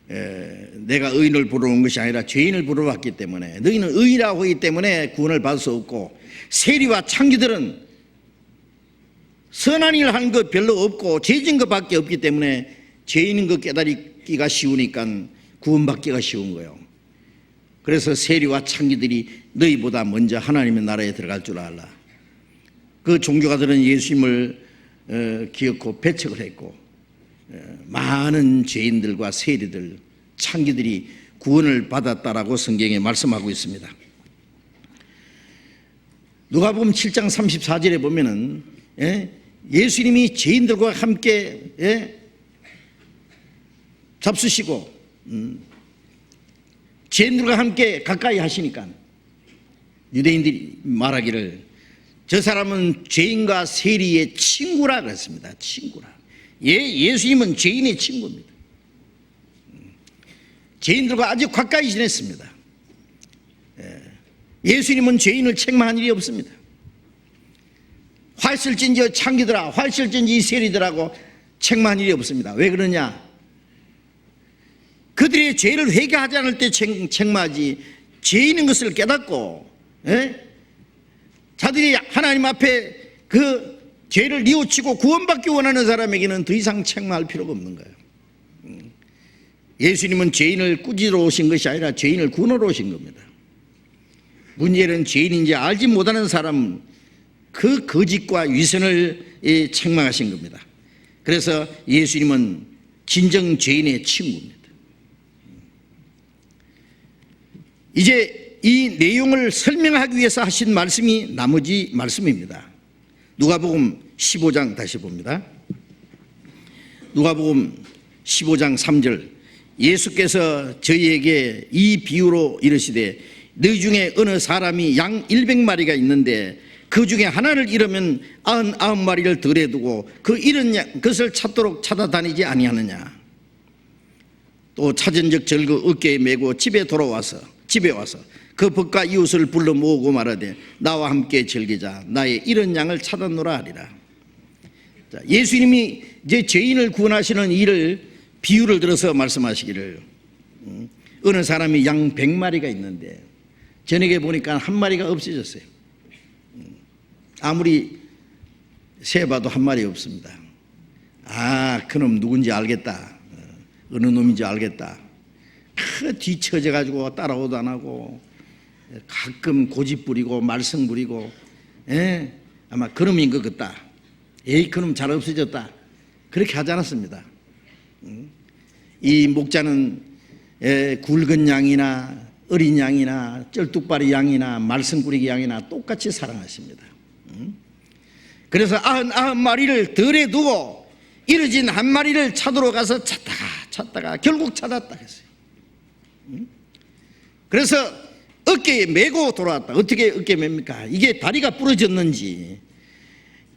내가 의인을 부르러 온 것이 아니라 죄인을 부르러 왔기 때문에, 너희는 의인이라고 하기 때문에 구원을 받을 수 없고, 세리와 창기들은 선한 일을 하는 것 별로 없고 죄진 것밖에 없기 때문에 죄인인 것 깨달기가 쉬우니까 구원받기가 쉬운 거예요. 그래서 세리와 창기들이 너희보다 먼저 하나님의 나라에 들어갈 줄 알라. 그 종교가들은 예수님을 기억하고 배척을 했고, 많은 죄인들과 세리들, 창기들이 구원을 받았다라고 성경에 말씀하고 있습니다. 누가복음 7장 34절에 보면은 예수님이 죄인들과 함께 잡수시고 죄인들과 함께 가까이 하시니까 유대인들이 말하기를 저 사람은 죄인과 세리의 친구라 그랬습니다. 친구라. 예수님은 죄인의 친구입니다. 죄인들과 아주 가까이 지냈습니다. 예수님은 죄인을 책망한 일이 없습니다. 화있을진지 창기들아, 화있을진지 이 세리들하고 책망한 일이 없습니다. 왜 그러냐? 그들의 죄를 회개하지 않을 때 책망하지, 죄인인 것을 깨닫고 자들이 하나님 앞에 그 죄를 뉘우치고 구원받기 원하는 사람에게는 더 이상 책망할 필요가 없는 거예요. 예수님은 죄인을 꾸짖으러 오신 것이 아니라 죄인을 구원하러 오신 겁니다. 문제는 죄인인지 알지 못하는 사람, 그 거짓과 위선을 책망하신 겁니다. 그래서 예수님은 진정 죄인의 친구입니다. 이제 이 내용을 설명하기 위해서 하신 말씀이 나머지 말씀입니다. 누가복음 15장 다시 봅니다. 누가복음 15장 3절, 예수께서 저희에게 이 비유로 이르시되 너희 중에 어느 사람이 양 100마리가 있는데 그 중에 하나를 잃으면 99마리를 덜에 두고 그 잃은 것을 찾도록 찾아다니지 아니하느냐. 또 찾은 적 절거 어깨에 메고 집에 와서 그 벗과 이웃을 불러 모으고 말하되 나와 함께 즐기자, 나의 잃은 양을 찾았노라 하리라. 자, 예수님이 이제 죄인을 구원하시는 일을 비유를 들어서 말씀하시기를, 어느 사람이 양 100마리가 있는데 저녁에 보니까 한 마리가 없어졌어요. 아무리 세봐도 한 마리 없습니다. 아, 그놈 누군지 알겠다, 어느 놈인지 알겠다. 뒤처져 가지고 따라오도 안 하고 가끔 고집 부리고 말썽 부리고, 아마 그놈인 것 같다. 에이, 그놈 잘 없어졌다. 그렇게 하지 않았습니다. 이 목자는 굵은 양이나 어린 양이나 쩔뚝발이 양이나 말썽꾸러기 양이나 똑같이 사랑하십니다. 그래서 99마리를 덜에 두고 잃어진 한 마리를 찾으러 가서 찾다가 결국 찾았다 했어요. 그래서 어깨에 메고 돌아왔다. 어떻게 어깨에 맵니까? 이게 다리가 부러졌는지,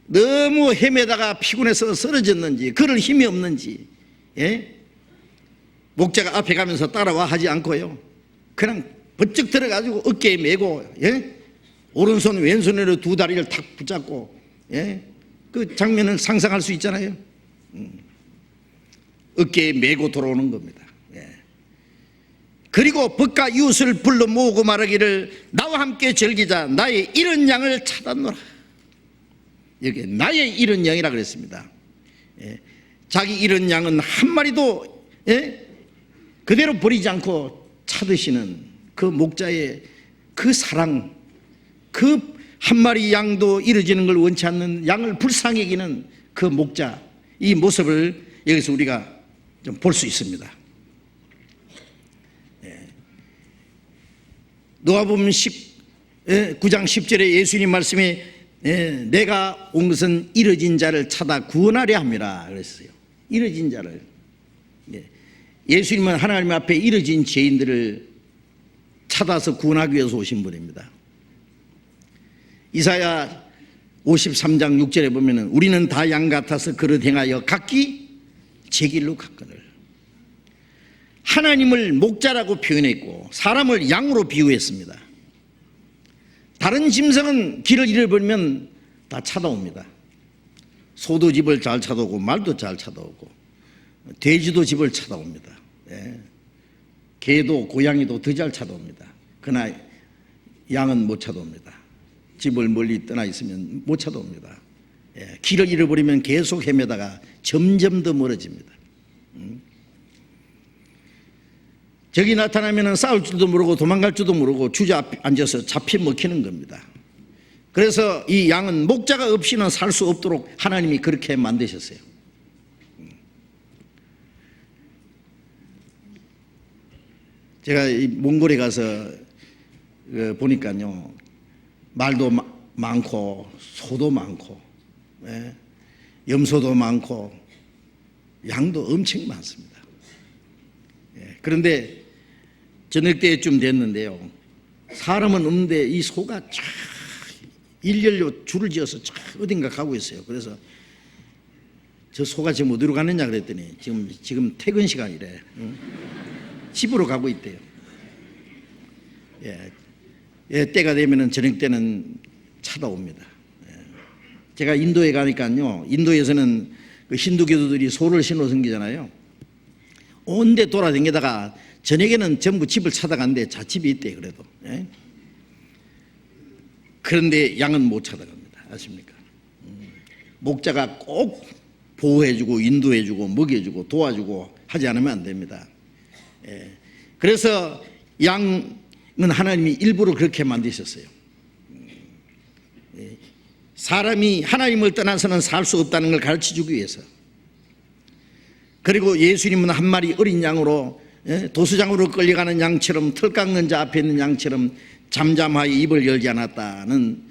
너무 헤매다가 피곤해서 쓰러졌는지, 걸을 힘이 없는지, 목자가 앞에 가면서 따라와 하지 않고요, 그냥 번쩍 들어가지고 어깨에 메고, 오른손 왼손으로 두 다리를 탁 붙잡고, 그 장면을 상상할 수 있잖아요. 어깨에 메고 돌아오는 겁니다. 그리고 벗과 이웃을 불러 모으고 말하기를 나와 함께 즐기자, 나의 잃은 양을 찾았노라. 여기 나의 잃은 양이라 그랬습니다. 자기 잃은 양은 한 마리도 그대로 버리지 않고 찾으시는 그 목자의 그 사랑, 그 한 마리 양도 잃어지는 걸 원치 않는, 양을 불쌍히 여기는 그 목자, 이 모습을 여기서 우리가 좀 볼 수 있습니다. 누가복음 9장 10절에 예수님 말씀에 내가 온 것은 이르진 자를 찾아 구원하려 함이라 그랬어요. 이르진 자를. 예수님은 하나님 앞에 이르진 죄인들을 찾아서 구원하기 위해서 오신 분입니다. 이사야 53장 6절에 보면은 우리는 다 양 같아서 그릇 행하여 각기 제 길로 갔거늘. 하나님을 목자라고 표현했고 사람을 양으로 비유했습니다. 다른 짐승은 길을 잃어버리면 다 찾아옵니다. 소도 집을 잘 찾아오고 말도 잘 찾아오고 돼지도 집을 찾아옵니다. 개도 고양이도 더 잘 찾아옵니다. 그러나 양은 못 찾아옵니다. 집을 멀리 떠나 있으면 못 찾아옵니다. 길을 잃어버리면 계속 헤매다가 점점 더 멀어집니다. 적이 나타나면 싸울 줄도 모르고 도망갈 줄도 모르고 주저앉아서 잡혀 먹히는 겁니다. 그래서 이 양은 목자가 없이는 살 수 없도록 하나님이 그렇게 만드셨어요. 제가 이 몽골에 가서 보니까요, 말도 많고 소도 많고 염소도 많고 양도 엄청 많습니다. 그런데 저녁 때쯤 됐는데요, 사람은 없는데 이 소가 쫙 일렬로 줄을 지어서 쫙 어딘가 가고 있어요. 그래서 저 소가 지금 어디로 가느냐 그랬더니 지금 퇴근 시간이래. 집으로 가고 있대요. 때가 되면은 저녁 때는 찾아옵니다. 제가 인도에 가니까요, 인도에서는 그 힌두교도들이 소를 신호 섬기잖아요. 온데 돌아다니다가 저녁에는 전부 집을 찾아가는데 자집이 있대요. 그래도 그런데 양은 못 찾아갑니다. 아십니까? 목자가 꼭 보호해주고 인도해주고 먹여주고 도와주고 하지 않으면 안 됩니다. 그래서 양은 하나님이 일부러 그렇게 만드셨어요. 사람이 하나님을 떠나서는 살 수 없다는 걸 가르쳐주기 위해서. 그리고 예수님은 한 마리 어린 양으로 도수장으로 끌려가는 양처럼 털 깎는 자 앞에 있는 양처럼 잠잠하여 입을 열지 않았다는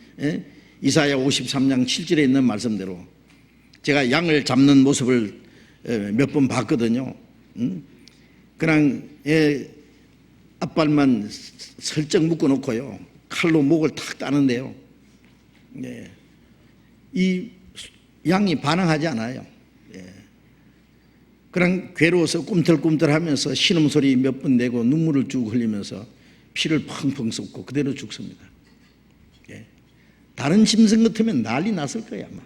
이사야 53장 7절에 있는 말씀대로 제가 양을 잡는 모습을 몇 번 봤거든요. 그냥 앞발만 설정 묶어놓고요, 칼로 목을 탁 따는데요, 이 양이 반항하지 않아요. 그냥 괴로워서 꿈틀꿈틀하면서 신음소리 몇 번 내고 눈물을 쭉 흘리면서 피를 펑펑 쏟고 그대로 죽습니다. 다른 짐승 같으면 난리 났을 거야 아마.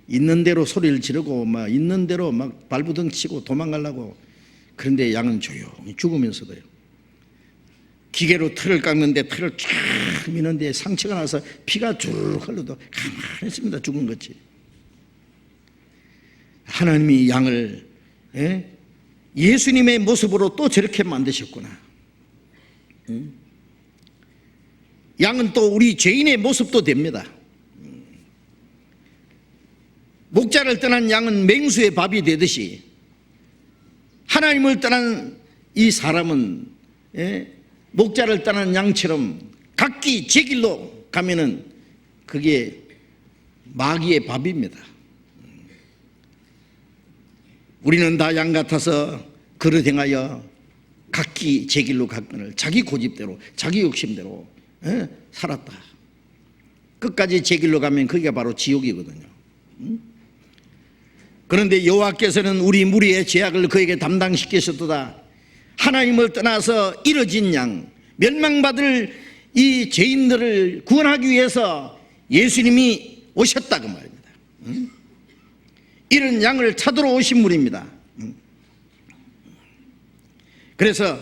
있는 대로 소리를 지르고 막 있는 대로 막 발부둥 치고 도망가려고. 그런데 양은 조용히 죽으면서도요, 기계로 틀을 깎는데 틀을 쫙 미는데 상처가 나서 피가 쭉 흘러도 가만히 있습니다. 죽은 거지. 하나님이 양을 예수님의 모습으로 또 저렇게 만드셨구나. 양은 또 우리 죄인의 모습도 됩니다. 목자를 떠난 양은 맹수의 밥이 되듯이 하나님을 떠난 이 사람은 목자를 떠난 양처럼 각기 제 길로 가면은 그게 마귀의 밥입니다. 우리는 다 양 같아서 그릇 행하여 각기 제 길로 갔거늘. 자기 고집대로 자기 욕심대로 살았다. 끝까지 제 길로 가면 그게 바로 지옥이거든요. 그런데 여호와께서는 우리 무리의 죄악을 그에게 담당시키셨도다. 하나님을 떠나서 잃어진 양, 멸망받을 이 죄인들을 구원하기 위해서 예수님이 오셨다 그 말입니다. 이런 양을 찾으러 오신 분입니다. 그래서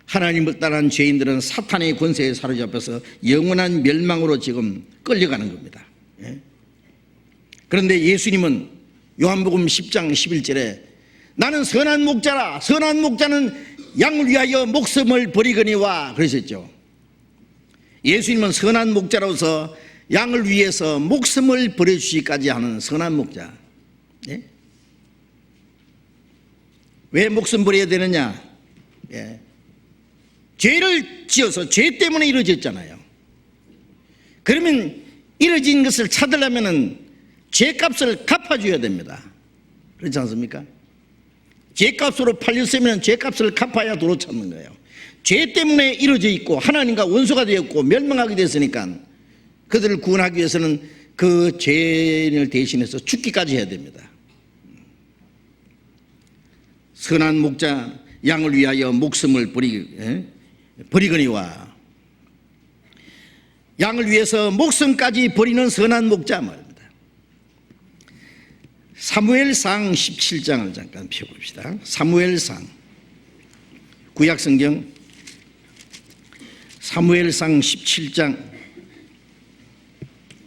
하나님을 따른 죄인들은 사탄의 권세에 사로잡혀서 영원한 멸망으로 지금 끌려가는 겁니다. 그런데 예수님은 요한복음 10장 11절에 나는 선한 목자라, 선한 목자는 양을 위하여 목숨을 버리거니와 그러셨죠. 예수님은 선한 목자로서 양을 위해서 목숨을 버려주시기까지 하는 선한 목자. 왜 목숨 버려야 되느냐? 죄를 지어서 죄 때문에 이루어졌잖아요. 그러면 이루어진 것을 찾으려면 죄값을 갚아줘야 됩니다. 그렇지 않습니까? 죄값으로 팔렸으면 죄값을 갚아야 도로 찾는 거예요. 죄 때문에 이루어져 있고 하나님과 원수가 되었고 멸망하게 됐으니까 그들을 구원하기 위해서는 그 죄인을 대신해서 죽기까지 해야 됩니다. 선한 목자 양을 위하여 목숨을 버리거니와, 양을 위해서 목숨까지 버리는 선한 목자 말입니다. 사무엘상 17장을 잠깐 펴봅시다. 사무엘상, 구약성경 사무엘상 17장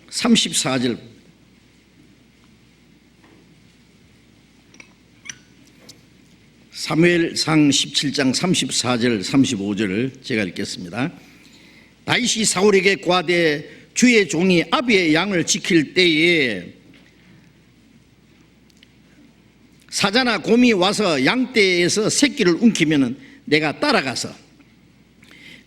34절. 사무엘상 17장 34절 35절을 제가 읽겠습니다. 다윗이 사울에게 고하되 주의 종이 아비의 양을 지킬 때에 사자나 곰이 와서 양떼에서 새끼를 움키면 내가 따라가서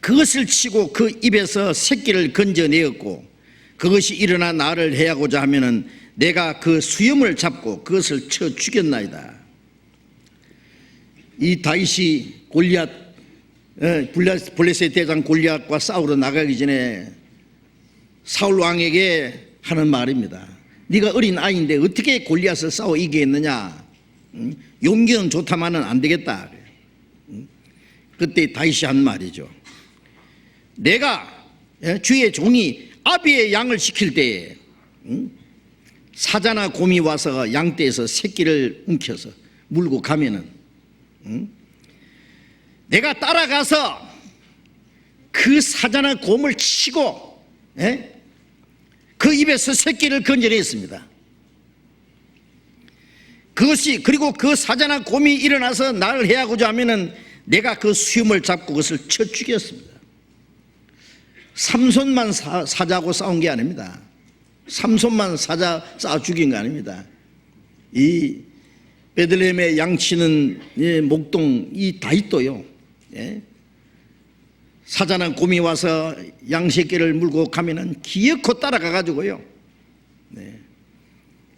그것을 치고 그 입에서 새끼를 건져내었고, 그것이 일어나 나를 해하고자 하면 내가 그 수염을 잡고 그것을 쳐 죽였나이다. 이 다윗이 블레셋 대장 골리앗과 싸우러 나가기 전에 사울 왕에게 하는 말입니다. 네가 어린 아이인데 어떻게 골리앗을 싸워 이기겠느냐? 용기는 좋다마는 안 되겠다. 그때 다윗이 한 말이죠. 내가 주의 종이 아비의 양을 지킬 때에 사자나 곰이 와서 양떼에서 새끼를 움켜서 물고 가면은 내가 따라가서 그 사자나 곰을 치고 그 입에서 새끼를 건져냈습니다. 그리고 그 사자나 곰이 일어나서 나를 해하고자 하면은 내가 그 수염을 잡고 그것을 쳐 죽였습니다. 삼손만 사자하고 싸운 게 아닙니다. 삼손만 사자 싸워 죽인 거 아닙니다. 이 베들레헴에 양치는 목동 이 다윗도요, 사자나 곰이 와서 양새끼를 물고 가면은 기어코 따라가 가지고요,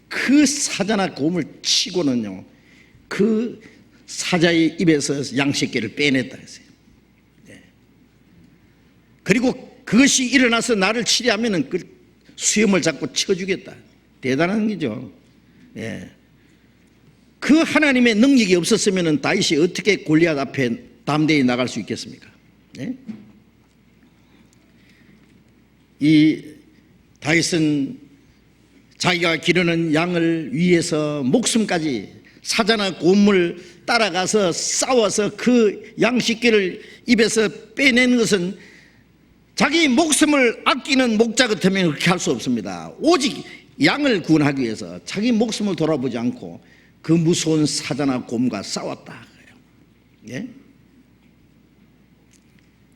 그 사자나 곰을 치고는요 그 사자의 입에서 양새끼를 빼냈다 했어요. 그리고 그것이 일어나서 나를 치려 하면은 그 수염을 잡고 쳐주겠다. 대단한 거죠. 그 하나님의 능력이 없었으면 다윗이 어떻게 골리앗 앞에 담대히 나갈 수 있겠습니까? 이 다윗은 자기가 기르는 양을 위해서 목숨까지 사자나 곰을 따라가서 싸워서 그 양새끼를 입에서 빼내는 것은 자기 목숨을 아끼는 목자 같으면 그렇게 할 수 없습니다. 오직 양을 구원하기 위해서 자기 목숨을 돌아보지 않고 그 무서운 사자나 곰과 싸웠다.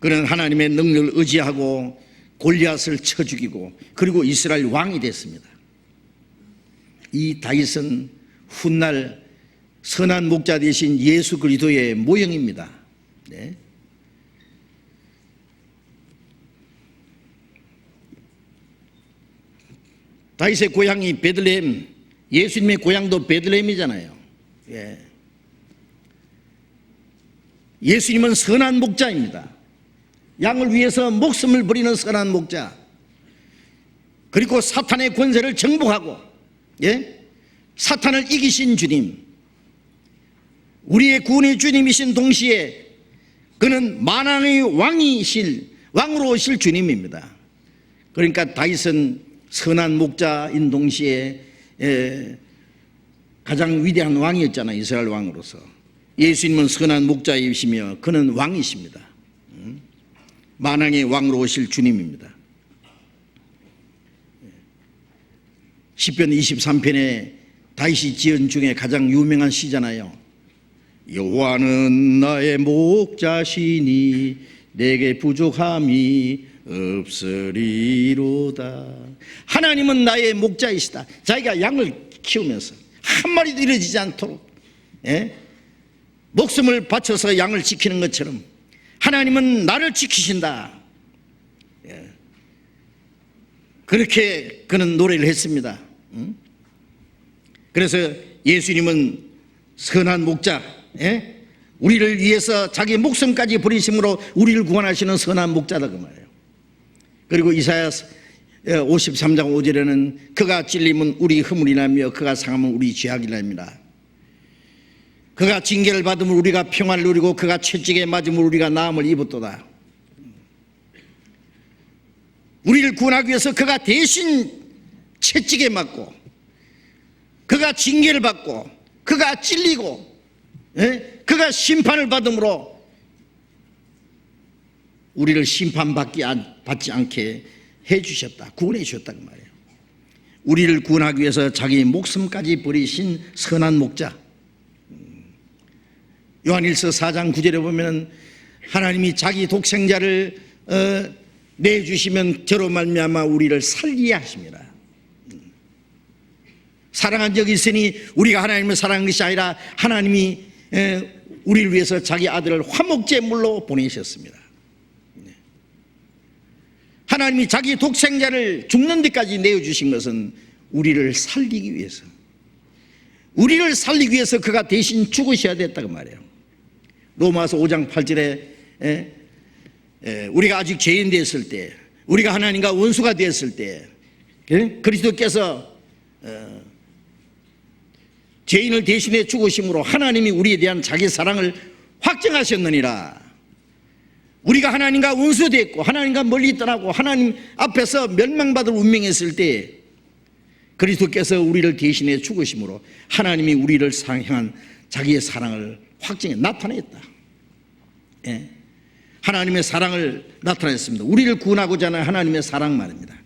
그는 하나님의 능력을 의지하고 골리앗을 쳐 죽이고 그리고 이스라엘 왕이 됐습니다. 이 다윗은 훗날 선한 목자 되신 예수 그리스도의 모형입니다. 다윗의 고향이 베들레헴, 예수님의 고향도 베들레헴이잖아요. 예수님은 선한 목자입니다. 양을 위해서 목숨을 버리는 선한 목자, 그리고 사탄의 권세를 정복하고 사탄을 이기신 주님, 우리의 구원의 주님이신 동시에 그는 만왕의 왕으로 오실 주님입니다. 그러니까 다윗은 선한 목자인 동시에 가장 위대한 왕이었잖아요. 이스라엘 왕으로서. 예수님은 선한 목자이시며 그는 왕이십니다. 만왕의 왕으로 오실 주님입니다. 시편 23편에 다윗이 지은 중에 가장 유명한 시잖아요. 여호와는 나의 목자시니 내게 부족함이 없으리로다. 하나님은 나의 목자이시다. 자기가 양을 키우면서 한 마리도 잃어지지 않도록 목숨을 바쳐서 양을 지키는 것처럼 하나님은 나를 지키신다. 그렇게 그는 노래를 했습니다. 그래서 예수님은 선한 목자, 우리를 위해서 자기 목숨까지 버리심으로 우리를 구원하시는 선한 목자다 그 말이에요. 그리고 이사야 53장 5절에는 그가 찔림은 우리 허물이라며 그가 상함은 우리 죄악이랍니다. 그가 징계를 받으면 우리가 평안을 누리고 그가 채찍에 맞으면 우리가 나음을 입었도다. 우리를 구원하기 위해서 그가 대신 채찍에 맞고 그가 징계를 받고 그가 찔리고 그가 심판을 받음으로 우리를 심판받지 않게 해주셨다. 구원해 주셨다 그 말이에요. 우리를 구원하기 위해서 자기 목숨까지 버리신 선한 목자. 요한일서 4장 9절에 보면 하나님이 자기 독생자를 내주시면 저로 말미암아 우리를 살리게 하십니다. 사랑한 적이 있으니 우리가 하나님을 사랑한 것이 아니라 하나님이 우리를 위해서 자기 아들을 화목제물로 보내셨습니다. 하나님이 자기 독생자를 죽는 데까지 내어주신 것은 우리를 살리기 위해서, 우리를 살리기 위해서 그가 대신 죽으셔야 됐다고 말해요. 로마서 5장 8절에 우리가 아직 죄인 되었을 때, 우리가 하나님과 원수가 되었을 때 그리스도께서 죄인을 대신해 죽으심으로 하나님이 우리에 대한 자기 사랑을 확증하셨느니라. 우리가 하나님과 원수됐고 하나님과 멀리 떠나고 하나님 앞에서 멸망받을 운명했을 때 그리스도께서 우리를 대신해 죽으심으로 하나님이 우리를 향한 자기의 사랑을 확증해 나타냈다. 하나님의 사랑을 나타냈습니다. 우리를 구원하고자 하는 하나님의 사랑 말입니다.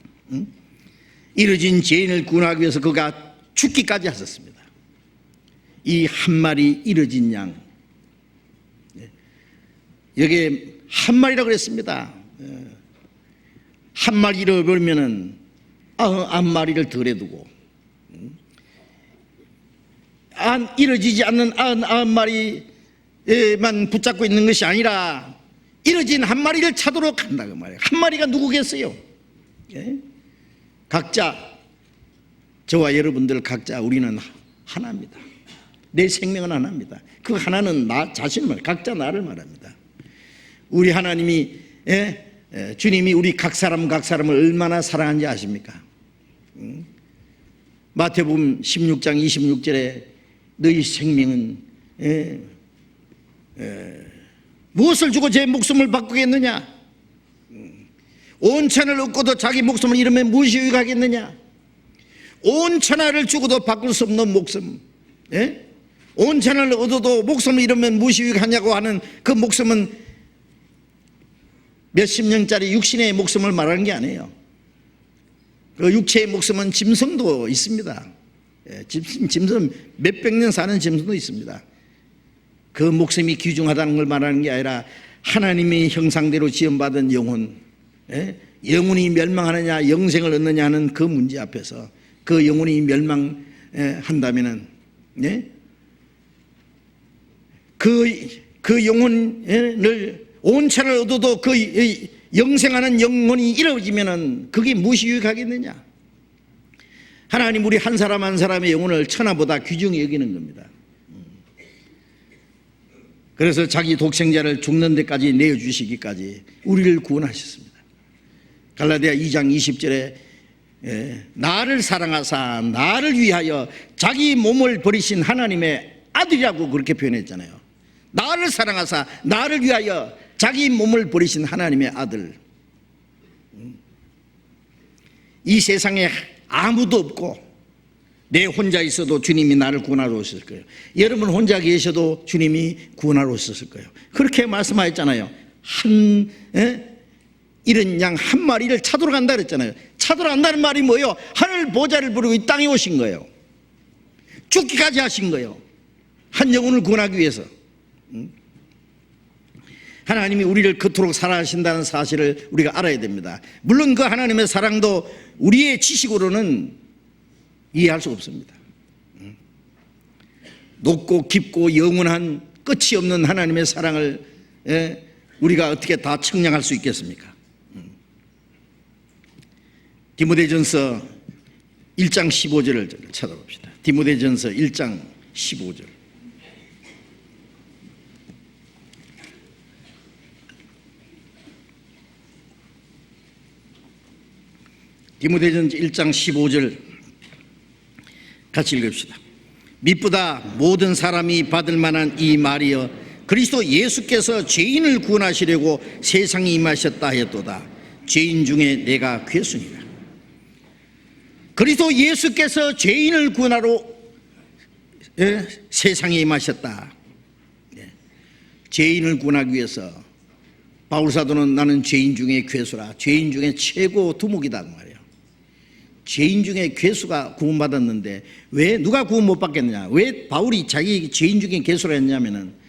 이르진 죄인을 구원하기 위해서 그가 죽기까지 하셨습니다. 이 한 마리 이르진 양, 여기에 한 마리라고 그랬습니다. 한 마리 잃어버리면은 90마리를 덜 해두고 이뤄지지 않는 99마리만 붙잡고 있는 것이 아니라 이뤄진 한 마리를 찾도록 한다 그 말이에요. 한 마리가 누구겠어요? 각자, 저와 여러분들 각자 우리는 하나입니다. 내 생명은 하나입니다. 그 하나는 나 자신을 말합니다. 각자 나를 말합니다. 우리 하나님이 주님이 우리 각 사람을 얼마나 사랑한지 아십니까? 마태복음 16장 26절에 너희 생명은 무엇을 주고 제 목숨을 바꾸겠느냐? 온 천을 얻고도 자기 목숨을 잃으면 무엇이 유익하겠느냐? 온 천하를 주고도 바꿀 수 없는 목숨, 온 천을 얻어도 목숨을 잃으면 무엇이 유익하냐고 하는 그 목숨은 몇십 년짜리 육신의 목숨을 말하는 게 아니에요. 그 육체의 목숨은 짐승도 있습니다. 짐승 몇백 년 사는 짐승도 있습니다. 그 목숨이 귀중하다는 걸 말하는 게 아니라 하나님의 형상대로 지음받은 영혼, 영혼이 멸망하느냐 영생을 얻느냐 하는 그 문제 앞에서 그 영혼이 멸망한다면은 그 영혼을 온 천을 얻어도 그 영생하는 영혼이 이루어지면은 그게 무엇이 유익하겠느냐? 하나님 우리 한 사람 한 사람의 영혼을 천하보다 귀중히 여기는 겁니다. 그래서 자기 독생자를 죽는 데까지 내어주시기까지 우리를 구원하셨습니다. 갈라디아 2장 20절에 나를 사랑하사 나를 위하여 자기 몸을 버리신 하나님의 아들이라고 그렇게 표현했잖아요. 나를 사랑하사 나를 위하여 자기 몸을 버리신 하나님의 아들. 이 세상에 아무도 없고 내 혼자 있어도 주님이 나를 구원하러 오셨을 거예요. 여러분 혼자 계셔도 주님이 구원하러 오셨을 거예요. 그렇게 말씀하셨잖아요. 이런 양 한 마리를 찾으러 간다 그랬잖아요. 찾으러 간다는 말이 뭐예요? 하늘 보좌를 부르고 이 땅에 오신 거예요. 죽기까지 하신 거예요. 한 영혼을 구원하기 위해서. 하나님이 우리를 그토록 사랑하신다는 사실을 우리가 알아야 됩니다. 물론 그 하나님의 사랑도 우리의 지식으로는 이해할 수 없습니다. 높고 깊고 영원한 끝이 없는 하나님의 사랑을 우리가 어떻게 다 측량할 수 있겠습니까? 디모데전서 1장 15절을 찾아봅시다. 디모데전서 1장 15절. 디모데전서 1장 15절 같이 읽읍시다. mit보다 모든 사람이 받을 만한 이 말이여 그리스도 예수께서 죄인을 구원하시려고 세상에 임하셨다 하였도다. 죄인 중에 내가 괴순이라. 그리스도 예수께서 죄인을 구원하러 세상에 임하셨다. 죄인을 구원하기 위해서 바울사도는 나는 죄인 중에 괴수라, 죄인 중에 최고 두목이다 그 말이에요. 죄인 중에 괴수가 구원받았는데 왜 누가 구원 못 받겠느냐? 왜 바울이 자기 죄인 중에 괴수라 했냐면은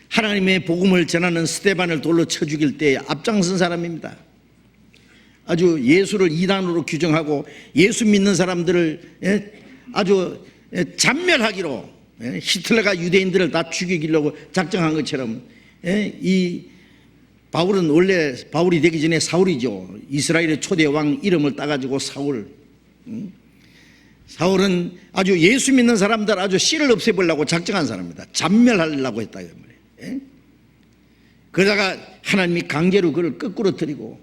하나님의 복음을 전하는 스데반을 돌로 쳐 죽일 때 앞장선 사람입니다. 아주 예수를 이단으로 규정하고 예수 믿는 사람들을 아주 잔멸하기로 히틀러가 유대인들을 다 죽이려고 작정한 것처럼 이 바울은 원래 바울이 되기 전에 사울이죠. 이스라엘의 초대 왕 이름을 따가지고 사울. 사울은 아주 예수 믿는 사람들 아주 씨를 없애보려고 작정한 사람입니다. 잔멸하려고 했다. 그러다가 하나님이 강제로 그를 거꾸로 들이고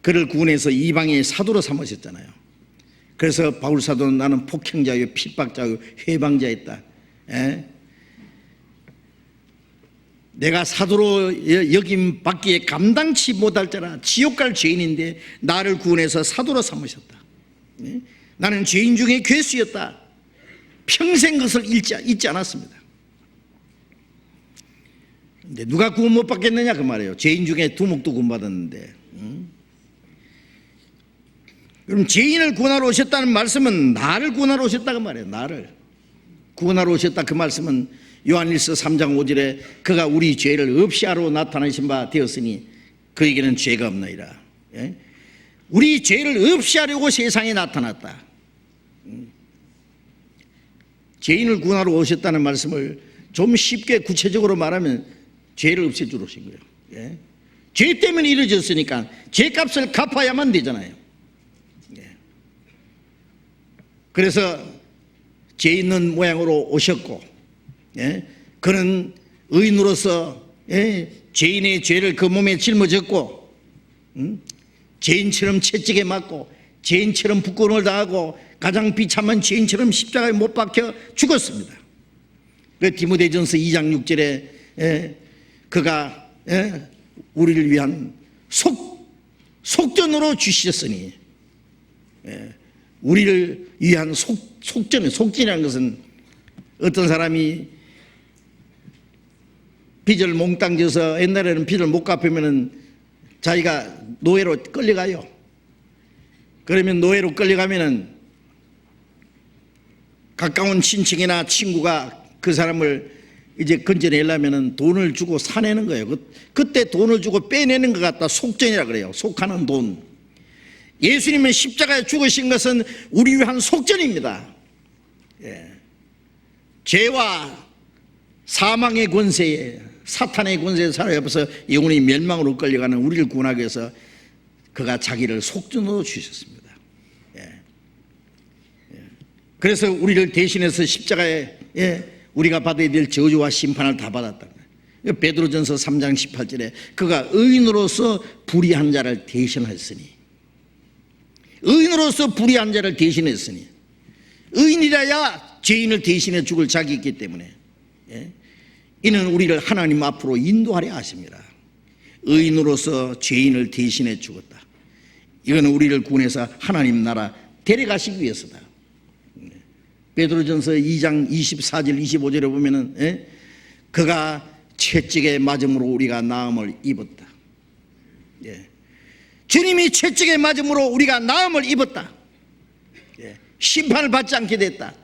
그를 구원해서 이방의 사도로 삼으셨잖아요. 그래서 바울 사도는 나는 폭행자요 핍박자요 회방자였다. 내가 사도로 여김 받기에 감당치 못할 자라 지옥 갈 죄인인데 나를 구원해서 사도로 삼으셨다. 나는 죄인 중에 괴수였다. 평생 그것을 잊지 않았습니다. 근데 누가 구원 못 받겠느냐 그 말이에요. 죄인 중에 두목도 구원 받았는데. 그럼 죄인을 구원하러 오셨다는 말씀은 나를 구원하러 오셨다 그 말이에요. 나를 구원하러 오셨다 그 말씀은 요한일서 3장 5절에 그가 우리 죄를 없이 하러 나타나신 바 되었으니 그에게는 죄가 없나이다. 우리 죄를 없이 하려고 세상에 나타났다. 죄인을 구원하러 오셨다는 말씀을 좀 쉽게 구체적으로 말하면 죄를 없애주러 오신 거예요. 죄 때문에 이루어졌으니까 죄값을 갚아야만 되잖아요. 그래서 죄 있는 모양으로 오셨고 그는 의인으로서 죄인의 죄를 그 몸에 짊어졌고 죄인처럼 채찍에 맞고 죄인처럼 부끄러움을 당하고 가장 비참한 죄인처럼 십자가에 못 박혀 죽었습니다. 그 디모데전서 2장 6절에 그가 우리를 위한 속전으로 주셨으니 우리를 위한 속전이라는 것은 어떤 사람이 빚을 몽땅 져서 옛날에는 빚을 못 갚으면 자기가 노예로 끌려가요. 그러면 노예로 끌려가면은 가까운 친척이나 친구가 그 사람을 이제 건져내려면은 돈을 주고 사내는 거예요. 그때 돈을 주고 빼내는 것 같다. 속전이라 그래요. 속하는 돈. 예수님은 십자가에 죽으신 것은 우리 위한 속전입니다. 죄와 사망의 권세에 사탄의 권세에 사로잡혀서 영원히 멸망으로 끌려가는 우리를 구원하기 위해서 그가 자기를 속전으로 주셨습니다. 그래서 우리를 대신해서 십자가에 우리가 받아야 될 저주와 심판을 다 받았다. 베드로전서 3장 18절에 그가 의인으로서 불의한 자를 대신했으니 의인으로서 불의한 자를 대신했으니 의인이라야 죄인을 대신해 죽을 자격이 있기 때문에 이는 우리를 하나님 앞으로 인도하려 하십니다. 의인으로서 죄인을 대신해 죽었다. 이거는 우리를 구원해서 하나님 나라 데려가시기 위해서다. 베드로전서 2장 24절 25절에 보면은 그가 채찍에 맞음으로 우리가 나음을 입었다. 주님이 채찍에 맞음으로 우리가 나음을 입었다. 심판을 받지 않게 됐다.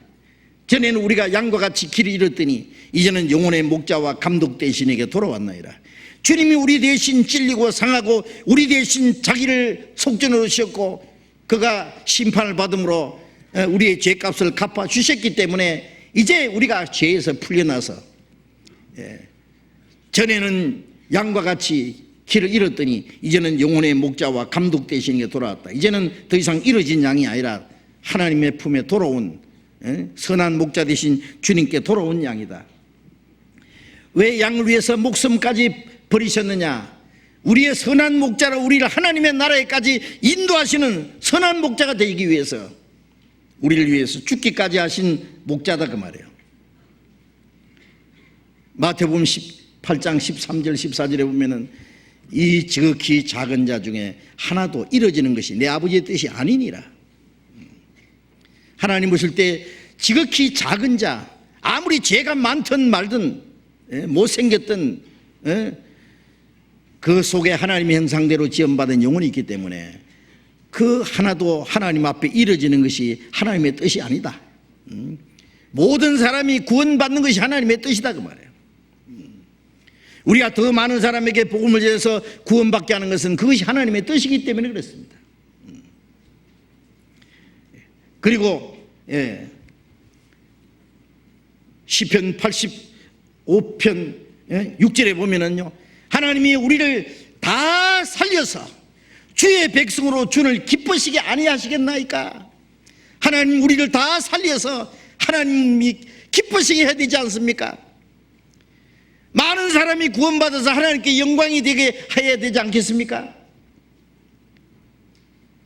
전에는 우리가 양과 같이 길을 잃었더니 이제는 영혼의 목자와 감독 대신에게 돌아왔나이다. 주님이 우리 대신 찔리고 상하고 우리 대신 자기를 속전으로 씌웠고 그가 심판을 받음으로 우리의 죄값을 갚아 주셨기 때문에 이제 우리가 죄에서 풀려나서 전에는 양과 같이 길을 잃었더니 이제는 영혼의 목자와 감독 되시는 게 돌아왔다. 이제는 더 이상 잃어진 양이 아니라 하나님의 품에 돌아온 선한 목자 되신 주님께 돌아온 양이다. 왜 양을 위해서 목숨까지 버리셨느냐? 우리의 선한 목자로 우리를 하나님의 나라에까지 인도하시는 선한 목자가 되기 위해서, 우리를 위해서 죽기까지 하신 목자다 그 말이에요. 마태복음 18장 13절 14절에 보면은 이 지극히 작은 자 중에 하나도 잃어지는 것이 내 아버지의 뜻이 아니니라. 하나님 보실 때 지극히 작은 자, 아무리 죄가 많든 말든 못생겼든 그 속에 하나님의 형상대로 지음받은 영혼이 있기 때문에 그 하나도 하나님 앞에 잃어지는 것이 하나님의 뜻이 아니다. 모든 사람이 구원받는 것이 하나님의 뜻이다 그 말이에요. 우리가 더 많은 사람에게 복음을 전해서 구원받게 하는 것은 그것이 하나님의 뜻이기 때문에 그렇습니다. 그리고 시편 85편 6절에 보면은요, 하나님이 우리를 다 살려서 주의 백성으로 주를 기쁘시게 아니하시겠나이까? 하나님 우리를 다 살려서 하나님이 기쁘시게 해야 되지 않습니까? 많은 사람이 구원받아서 하나님께 영광이 되게 해야 되지 않겠습니까?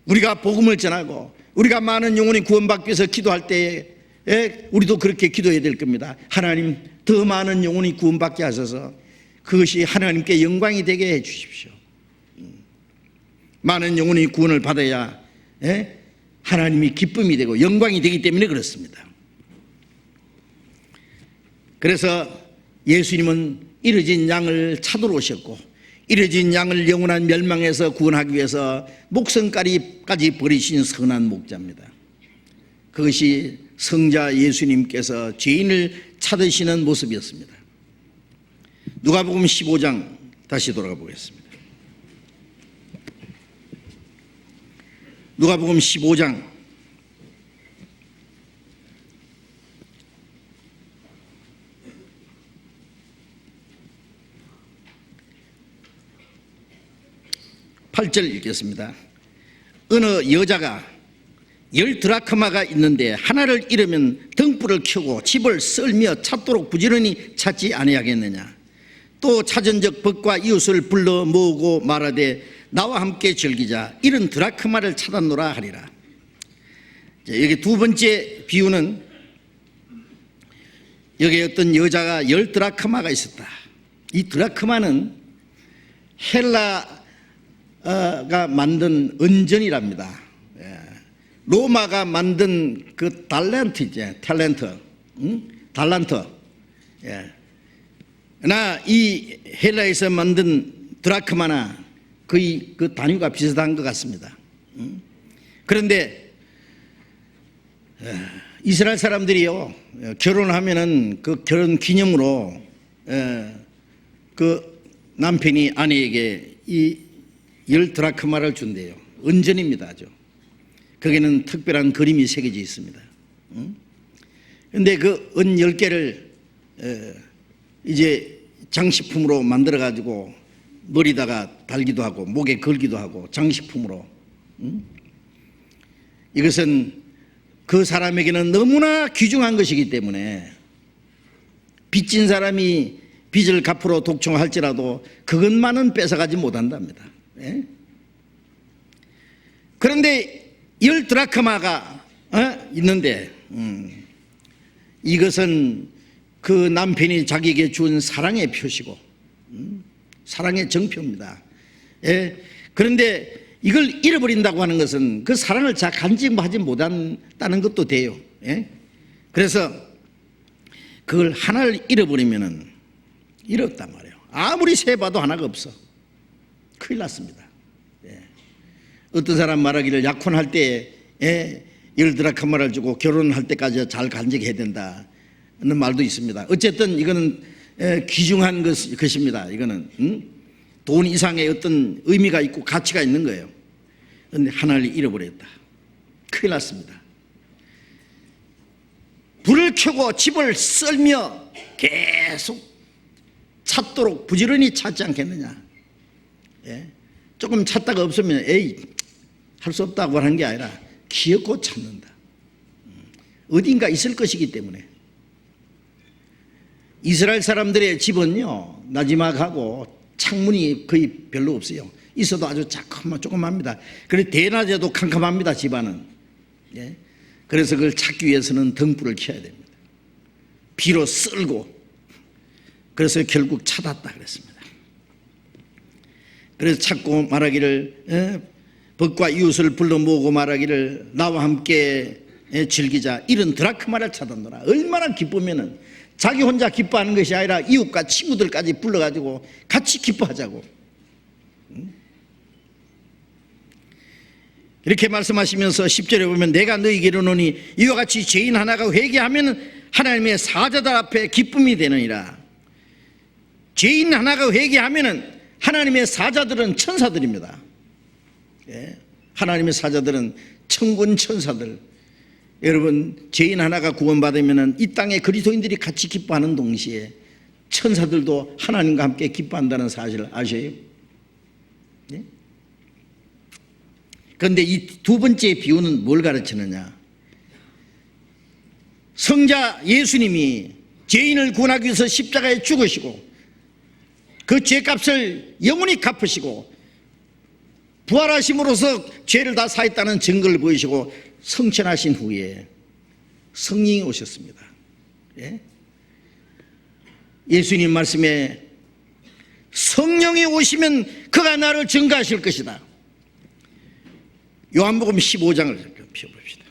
우리가 복음을 전하고 우리가 많은 영혼이 구원받기 위해서 기도할 때에 우리도 그렇게 기도해야 될 겁니다. 하나님, 더 많은 영혼이 구원받게 하셔서 그것이 하나님께 영광이 되게 해 주십시오. 많은 영혼이 구원을 받아야 하나님이 기쁨이 되고 영광이 되기 때문에 그렇습니다. 그래서 예수님은 잃어진 양을 찾으러 오셨고, 잃어진 양을 영원한 멸망에서 구원하기 위해서 목숨까지 버리신 선한 목자입니다. 그것이 성자 예수님께서 죄인을 찾으시는 모습이었습니다. 누가복음 15장 다시 돌아가 보겠습니다. 누가복음 15장 8절 읽겠습니다. 어느 여자가 10드라크마가 있는데 하나를 잃으면 등불을 켜고 집을 썰며 찾도록 부지런히 찾지 아니하겠느냐? 또 찾은 적 벗과 이웃을 불러 모으고 말하되 나와 함께 즐기자. 잃은 드라크마를 찾았노라 하리라. 여기 두 번째 비유는, 여기 어떤 여자가 10드라크마가 있었다. 이 드라크마는 헬라가 만든 은전이랍니다. 로마가 만든 그 달란트이죠. 달란트. 나 이 헬라에서 만든 드라크마나 거의 그 단위가 비슷한 것 같습니다. 그런데 이스라엘 사람들이요, 결혼하면은 그 결혼 기념으로 그 남편이 아내에게 이 10드라크마를 준대요. 은전입니다. 아주. 거기는 특별한 그림이 새겨져 있습니다. 그런데 그 은 10개를 이제 장식품으로 만들어 가지고 머리다가 달기도 하고 목에 걸기도 하고 장식품으로. 이것은 그 사람에게는 너무나 귀중한 것이기 때문에 빚진 사람이 빚을 갚으러 독청할지라도 그것만은 뺏어가지 못한답니다. 그런데 10드라크마가 있는데 이것은 그 남편이 자기에게 준 사랑의 표시고 사랑의 정표입니다. 그런데 이걸 잃어버린다고 하는 것은 그 사랑을 잘 간직하지 못한다는 것도 돼요. 그래서 그걸 하나를 잃어버리면은 잃었단 말이에요. 아무리 세봐도 하나가 없어. 큰일 났습니다. 어떤 사람 말하기를 약혼할 때 10드라크마를 주고 결혼할 때까지 잘 간직해야 된다는 말도 있습니다. 어쨌든 이거는 귀중한 것입니다. 이거는 돈 이상의 어떤 의미가 있고 가치가 있는 거예요. 그런데 하나를 잃어버렸다. 큰일 났습니다. 불을 켜고 집을 썰며 계속 찾도록 부지런히 찾지 않겠느냐. 예? 조금 찾다가 없으면 에이 할 수 없다고 하는 게 아니라 기어코 찾는다. 어딘가 있을 것이기 때문에. 이스라엘 사람들의 집은요 나지막하고 창문이 거의 별로 없어요. 있어도 아주 조그맣습니다. 그래서 대낮에도 캄캄합니다. 집안은. 예? 그래서 그걸 찾기 위해서는 등불을 켜야 됩니다. 비로 쓸고. 그래서 결국 찾았다 그랬습니다. 그래서 찾고 말하기를 벗과 이웃을 불러 모으고 말하기를 나와 함께 즐기자. 이런 드라크마를 찾았노라. 얼마나 기쁘면은 자기 혼자 기뻐하는 것이 아니라 이웃과 친구들까지 불러가지고 같이 기뻐하자고. 이렇게 말씀하시면서 10절에 보면 내가 너희에게 이르노니 이와 같이 죄인 하나가 회개하면 하나님의 사자들 앞에 기쁨이 되느니라. 죄인 하나가 회개하면 하나님의 사자들은 천사들입니다. 예? 하나님의 사자들은 천군 천사들. 여러분 죄인 하나가 구원받으면 이 땅에 그리스도인들이 같이 기뻐하는 동시에 천사들도 하나님과 함께 기뻐한다는 사실을 아셔요? 예? 그런데 이 두 번째 비유는 뭘 가르치느냐? 성자 예수님이 죄인을 구원하기 위해서 십자가에 죽으시고 그 죄값을 영원히 갚으시고 부활하심으로써 죄를 다 사했다는 증거를 보이시고 성천하신 후에 성령이 오셨습니다. 예? 예수님 말씀에 성령이 오시면 그가 나를 증거하실 것이다. 요한복음 15장을 펴봅시다.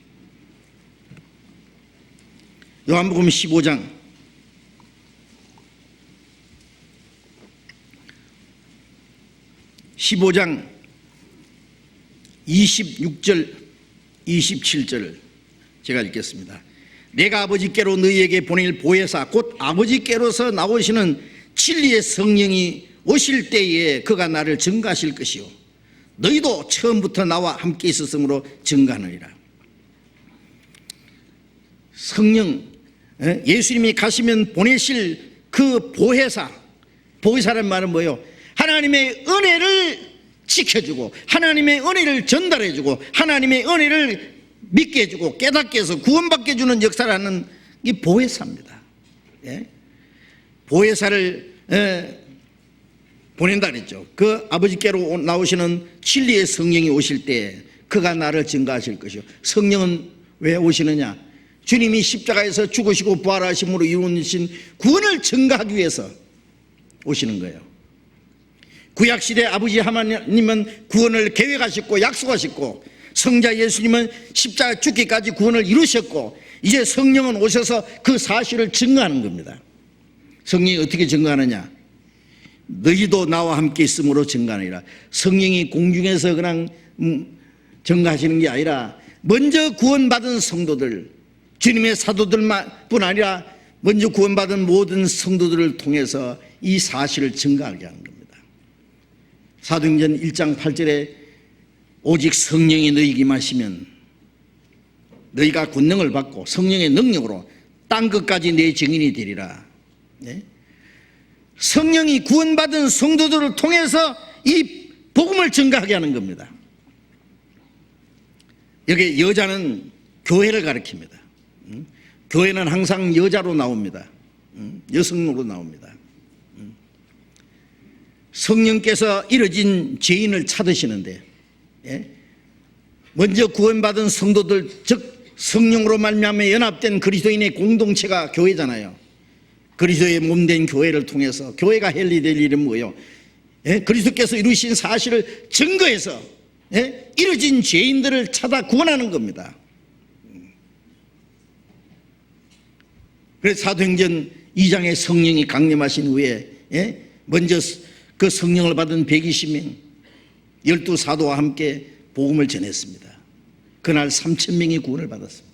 요한복음 15장 26절 27절을 제가 읽겠습니다. 내가 아버지께로 너희에게 보낼 보혜사 곧 아버지께로서 나오시는 진리의 성령이 오실 때에 그가 나를 증거하실 것이요 너희도 처음부터 나와 함께 있었으므로 증거하느니라. 성령, 예수님이 가시면 보내실 그 보혜사라는 말은 뭐예요? 하나님의 은혜를 지켜주고 하나님의 은혜를 전달해주고 하나님의 은혜를 믿게 해주고 깨닫게 해서 구원받게 해주는 역사를 하는 이 보혜사입니다. 예? 보혜사를 보낸다 그랬죠. 그 아버지께로 나오시는 진리의 성령이 오실 때 그가 나를 증거하실 것이요. 성령은 왜 오시느냐? 주님이 십자가에서 죽으시고 부활하심으로 이루어진 구원을 증거하기 위해서 오시는 거예요. 구약시대 아버지 하나님은 구원을 계획하셨고 약속하셨고 성자 예수님은 십자가 죽기까지 구원을 이루셨고 이제 성령은 오셔서 그 사실을 증거하는 겁니다. 성령이 어떻게 증거하느냐? 너희도 나와 함께 있음으로 증거하느니라. 성령이 공중에서 그냥 증거하시는 게 아니라 먼저 구원받은 성도들, 주님의 사도들뿐 아니라 먼저 구원받은 모든 성도들을 통해서 이 사실을 증거하게 하는 겁니다. 사도행전 1장 8절에 오직 성령이 너희에게 임하시면 너희가 권능을 받고 성령의 능력으로 땅 끝까지 내 증인이 되리라. 네? 성령이 구원받은 성도들을 통해서 이 복음을 증거하게 하는 겁니다. 여기 여자는 교회를 가리킵니다. 교회는 항상 여자로 나옵니다. 여성으로 나옵니다. 성령께서 이뤄진 죄인을 찾으시는데 먼저 구원받은 성도들 즉 성령으로 말미암아 연합된 그리스도인의 공동체가 교회잖아요. 그리스도의 몸된 교회를 통해서 교회가 헬리될 일은 뭐예요? 그리스도께서 이루신 사실을 증거해서 이뤄진 죄인들을 찾아 구원하는 겁니다. 그래서 사도행전 2장에 성령이 강림하신 후에 먼저 그 성령을 받은 120명 12사도와 함께 복음을 전했습니다. 그날 3,000명이 구원을 받았습니다.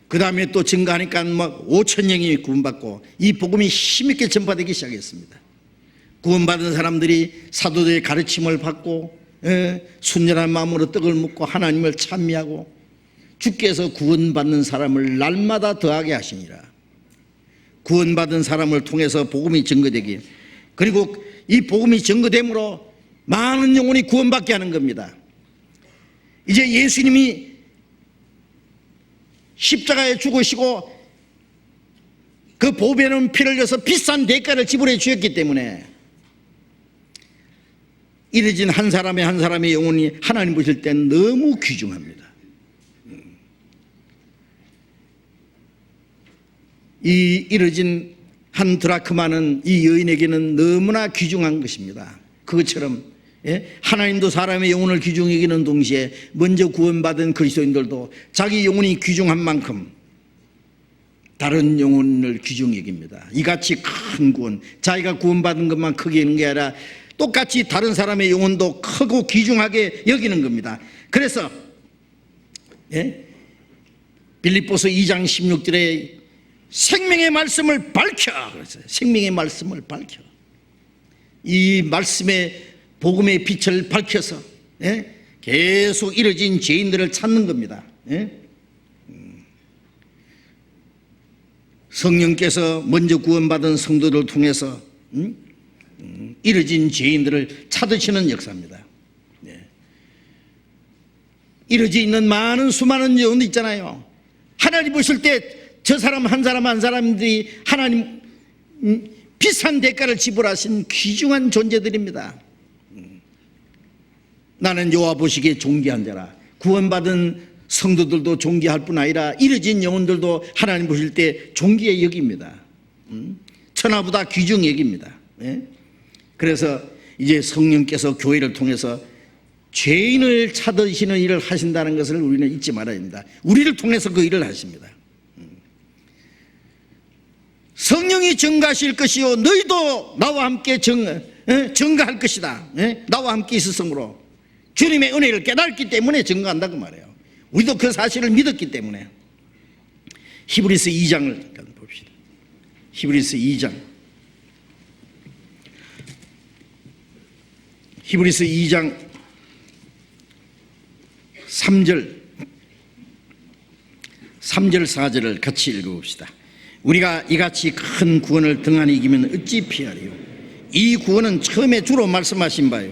그 다음에 또 증가하니까 막 5,000명이 구원받고 이 복음이 힘있게 전파되기 시작했습니다. 구원받은 사람들이 사도들의 가르침을 받고 순전한 마음으로 떡을 먹고 하나님을 찬미하고 주께서 구원받는 사람을 날마다 더하게 하시니라. 구원받은 사람을 통해서 복음이 증거되기, 그리고 이 복음이 증거됨으로 많은 영혼이 구원받게 하는 겁니다. 이제 예수님이 십자가에 죽으시고 그 보배는 피를 흘려서 비싼 대가를 지불해 주셨기 때문에 이뤄진 한 사람의 영혼이 하나님 보실 때 너무 귀중합니다. 이 이뤄진 한 드라크마는 이 여인에게는 너무나 귀중한 것입니다. 그것처럼 하나님도 사람의 영혼을 귀중히 여기는 동시에 먼저 구원받은 그리스도인들도 자기 영혼이 귀중한 만큼 다른 영혼을 귀중히 여깁니다. 이같이 큰 구원, 자기가 구원받은 것만 크게 여기는 게 아니라 똑같이 다른 사람의 영혼도 크고 귀중하게 여기는 겁니다. 그래서 빌립보서 2장 16절에 생명의 말씀을 밝혀, 그랬어요. 생명의 말씀을 밝혀. 이 말씀의 복음의 빛을 밝혀서 계속 이뤄진 죄인들을 찾는 겁니다. 성령께서 먼저 구원받은 성도들을 통해서 이뤄진 죄인들을 찾으시는 역사입니다. 이뤄져 있는 많은 수많은 영혼도 있잖아요. 하나님 보실 때 저 사람 한 사람들이 하나님 비싼 대가를 지불하신 귀중한 존재들입니다. 나는 여호와 보시기에 존귀한 자라. 구원받은 성도들도 존귀할 뿐 아니라 이뤄진 영혼들도 하나님 보실 때 존귀에 여깁니다. 천하보다 귀중히 여깁니다. 그래서 이제 성령께서 교회를 통해서 죄인을 찾으시는 일을 하신다는 것을 우리는 잊지 말아야 합니다. 우리를 통해서 그 일을 하십니다. 성령이 증가하실 것이요 너희도 나와 함께 증가할 것이다. 나와 함께 있으므로 주님의 은혜를 깨닫기 때문에 증가한다고 말해요. 우리도 그 사실을 믿었기 때문에. 히브리서 2장을 잠깐 봅시다. 히브리서 2장. 히브리서 2장 3절 4절을 같이 읽어봅시다. 우리가 이같이 큰 구원을 등한히 이기면 어찌 피하리요. 이 구원은 처음에 주로 말씀하신 바요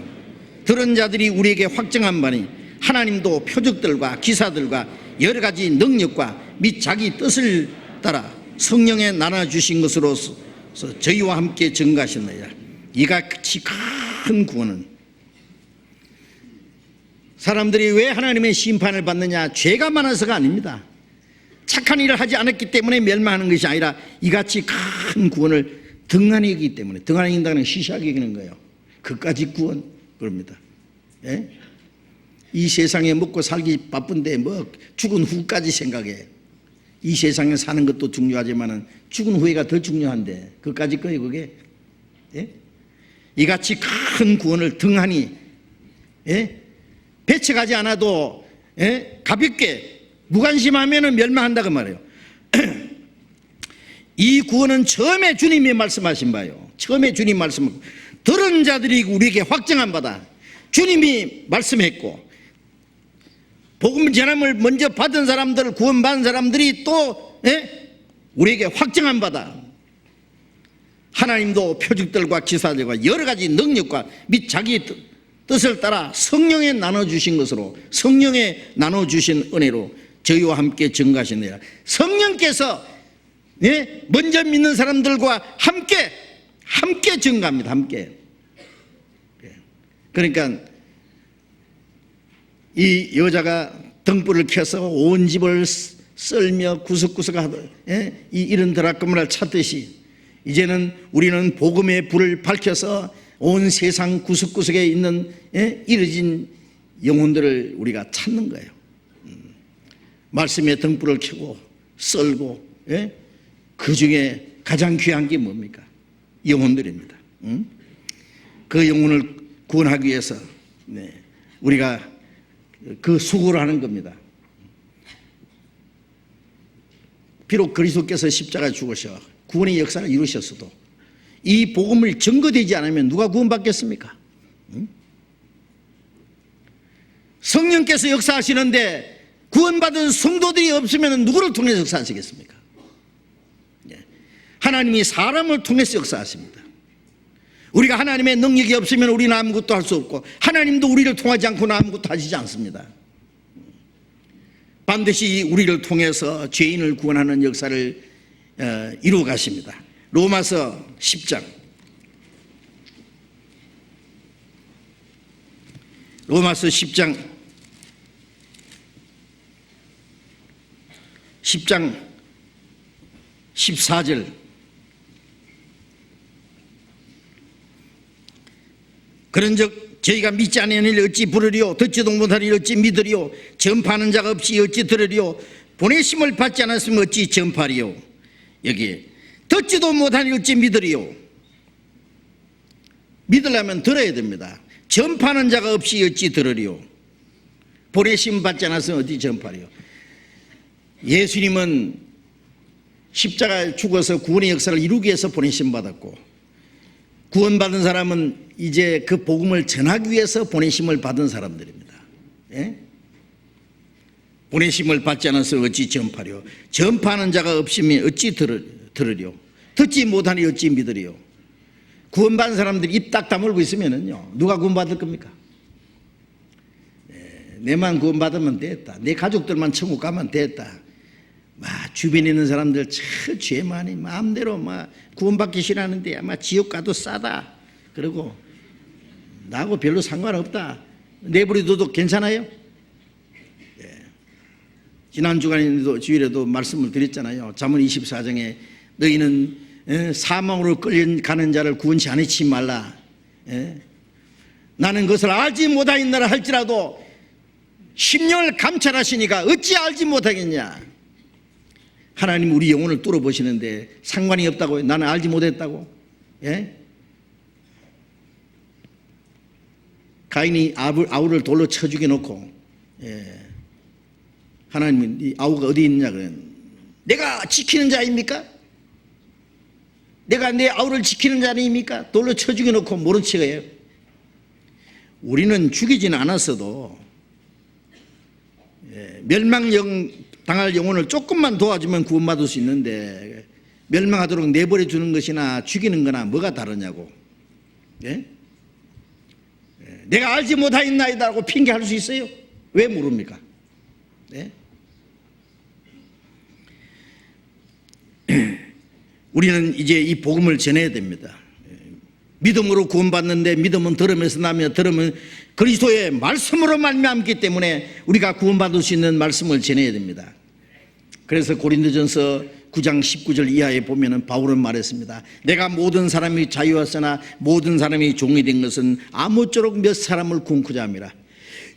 들은 자들이 우리에게 확정한 바니 하나님도 표적들과 기사들과 여러 가지 능력과 및 자기 뜻을 따라 성령에 나눠주신 것으로서 저희와 함께 증가하셨느니라. 이같이 큰 구원은 사람들이 왜 하나님의 심판을 받느냐? 죄가 많아서가 아닙니다. 착한 일을 하지 않았기 때문에 멸망하는 것이 아니라 이같이 큰 구원을 등한히 여기기 때문에. 등한히 여긴다는 건 시시하게 여기는 거예요. 그까지 구원 그럽니다. 이 세상에 먹고 살기 바쁜데 뭐 죽은 후까지 생각해. 이 세상에 사는 것도 중요하지만 죽은 후에가 더 중요한데 그까지 거예요 그게. 이같이 큰 구원을 등한히 배척하지 않아도 가볍게 무관심하면 멸망한다고 말해요. 이 구원은 처음에 주님이 말씀하신 바요. 처음에 주님 말씀 들은 자들이 우리에게 확정한 바다. 주님이 말씀했고 복음 전함을 먼저 받은 사람들, 구원받은 사람들이 또 우리에게 확정한 바다. 하나님도 표적들과 기사들과 여러 가지 능력과 및 자기 뜻을 따라 성령에 나눠주신 것으로, 성령에 나눠주신 은혜로 저희와 함께 증가하시느니라. 성령께서 먼저 믿는 사람들과 함께 증가합니다. 함께. 그러니까 이 여자가 등불을 켜서 온 집을 썰며 구석구석 하던 이런 드라크마를 찾듯이 이제는 우리는 복음의 불을 밝혀서 온 세상 구석구석에 있는 이뤄진 영혼들을 우리가 찾는 거예요. 말씀의 등불을 켜고 썰고 그 중에 가장 귀한 게 뭡니까? 영혼들입니다. 그 영혼을 구원하기 위해서 우리가 그 수고를 하는 겁니다. 비록 그리스도께서 십자가에 죽으셔 구원의 역사를 이루셨어도 이 복음을 증거되지 않으면 누가 구원받겠습니까? 성령께서 역사하시는데 구원받은 성도들이 없으면 누구를 통해서 역사하시겠습니까? 하나님이 사람을 통해서 역사하십니다. 우리가 하나님의 능력이 없으면 우리는 아무것도 할 수 없고 하나님도 우리를 통하지 않고는 아무것도 하시지 않습니다. 반드시 우리를 통해서 죄인을 구원하는 역사를 이루어 가십니다. 로마서 10장 로마서 10장 14절 그런즉 저희가 믿지 아니하느니 어찌 부르리요 듣지도 못하니 어찌 믿으리요 전파하는 자가 없이 어찌 들으리요 보내심을 받지 않았으면 어찌 전파리요. 여기에 듣지도 못하니 어찌 믿으리요. 믿으려면 들어야 됩니다. 전파하는 자가 없이 어찌 들으리요 보내심 받지 않았으면 어찌 전파리요. 예수님은 십자가에 죽어서 구원의 역사를 이루기 위해서 보내심 받았고 구원받은 사람은 이제 그 복음을 전하기 위해서 보내심을 받은 사람들입니다. 예? 보내심을 받지 않아서 어찌 전파려. 전파하는 자가 없으면 어찌 들으려. 듣지 못하니 어찌 믿으리요. 구원받은 사람들이 입 딱 다물고 있으면요 누가 구원받을 겁니까? 내만 구원받으면 됐다. 내 가족들만 천국 가면 됐다. 주변에 있는 사람들 죄 많이 마음대로 구원받기 싫어하는데 아마 지옥 가도 싸다. 그리고 나하고 별로 상관없다. 내버려둬도 괜찮아요? 지난 주간에도 주일에도 말씀을 드렸잖아요. 잠언 24장에 너희는 사망으로 끌려가는 자를 구원치 않지 말라. 나는 그것을 알지 못하였나라 할지라도 심령을 감찰하시니까 어찌 알지 못하겠냐. 하나님 우리 영혼을 뚫어보시는데 상관이 없다고요? 나는 알지 못했다고? 예? 가인이 아우를 돌로 쳐 죽여놓고 하나님은 이 아우가 어디 있느냐 그랬는데 내가 지키는 자입니까? 내가 내 아우를 지키는 자입니까? 돌로 쳐 죽여놓고 모른 척해요. 우리는 죽이지는 않았어도 당할 영혼을 조금만 도와주면 구원받을 수 있는데 멸망하도록 내버려 두는 것이나 죽이는 거나 뭐가 다르냐고. 예? 내가 알지 못하였나이다 하고 핑계할 수 있어요? 왜 모릅니까? 예? 우리는 이제 이 복음을 전해야 됩니다. 믿음으로 구원받는데 믿음은 들음에서 나며 들음은 그리스도의 말씀으로 말미암기 때문에 우리가 구원받을 수 있는 말씀을 전해야 됩니다. 그래서 고린도전서 9장 19절 이하에 보면은 바울은 말했습니다. 내가 모든 사람이 자유하였으나 모든 사람이 종이 된 것은 아무쪼록 몇 사람을 구원코자 함이라.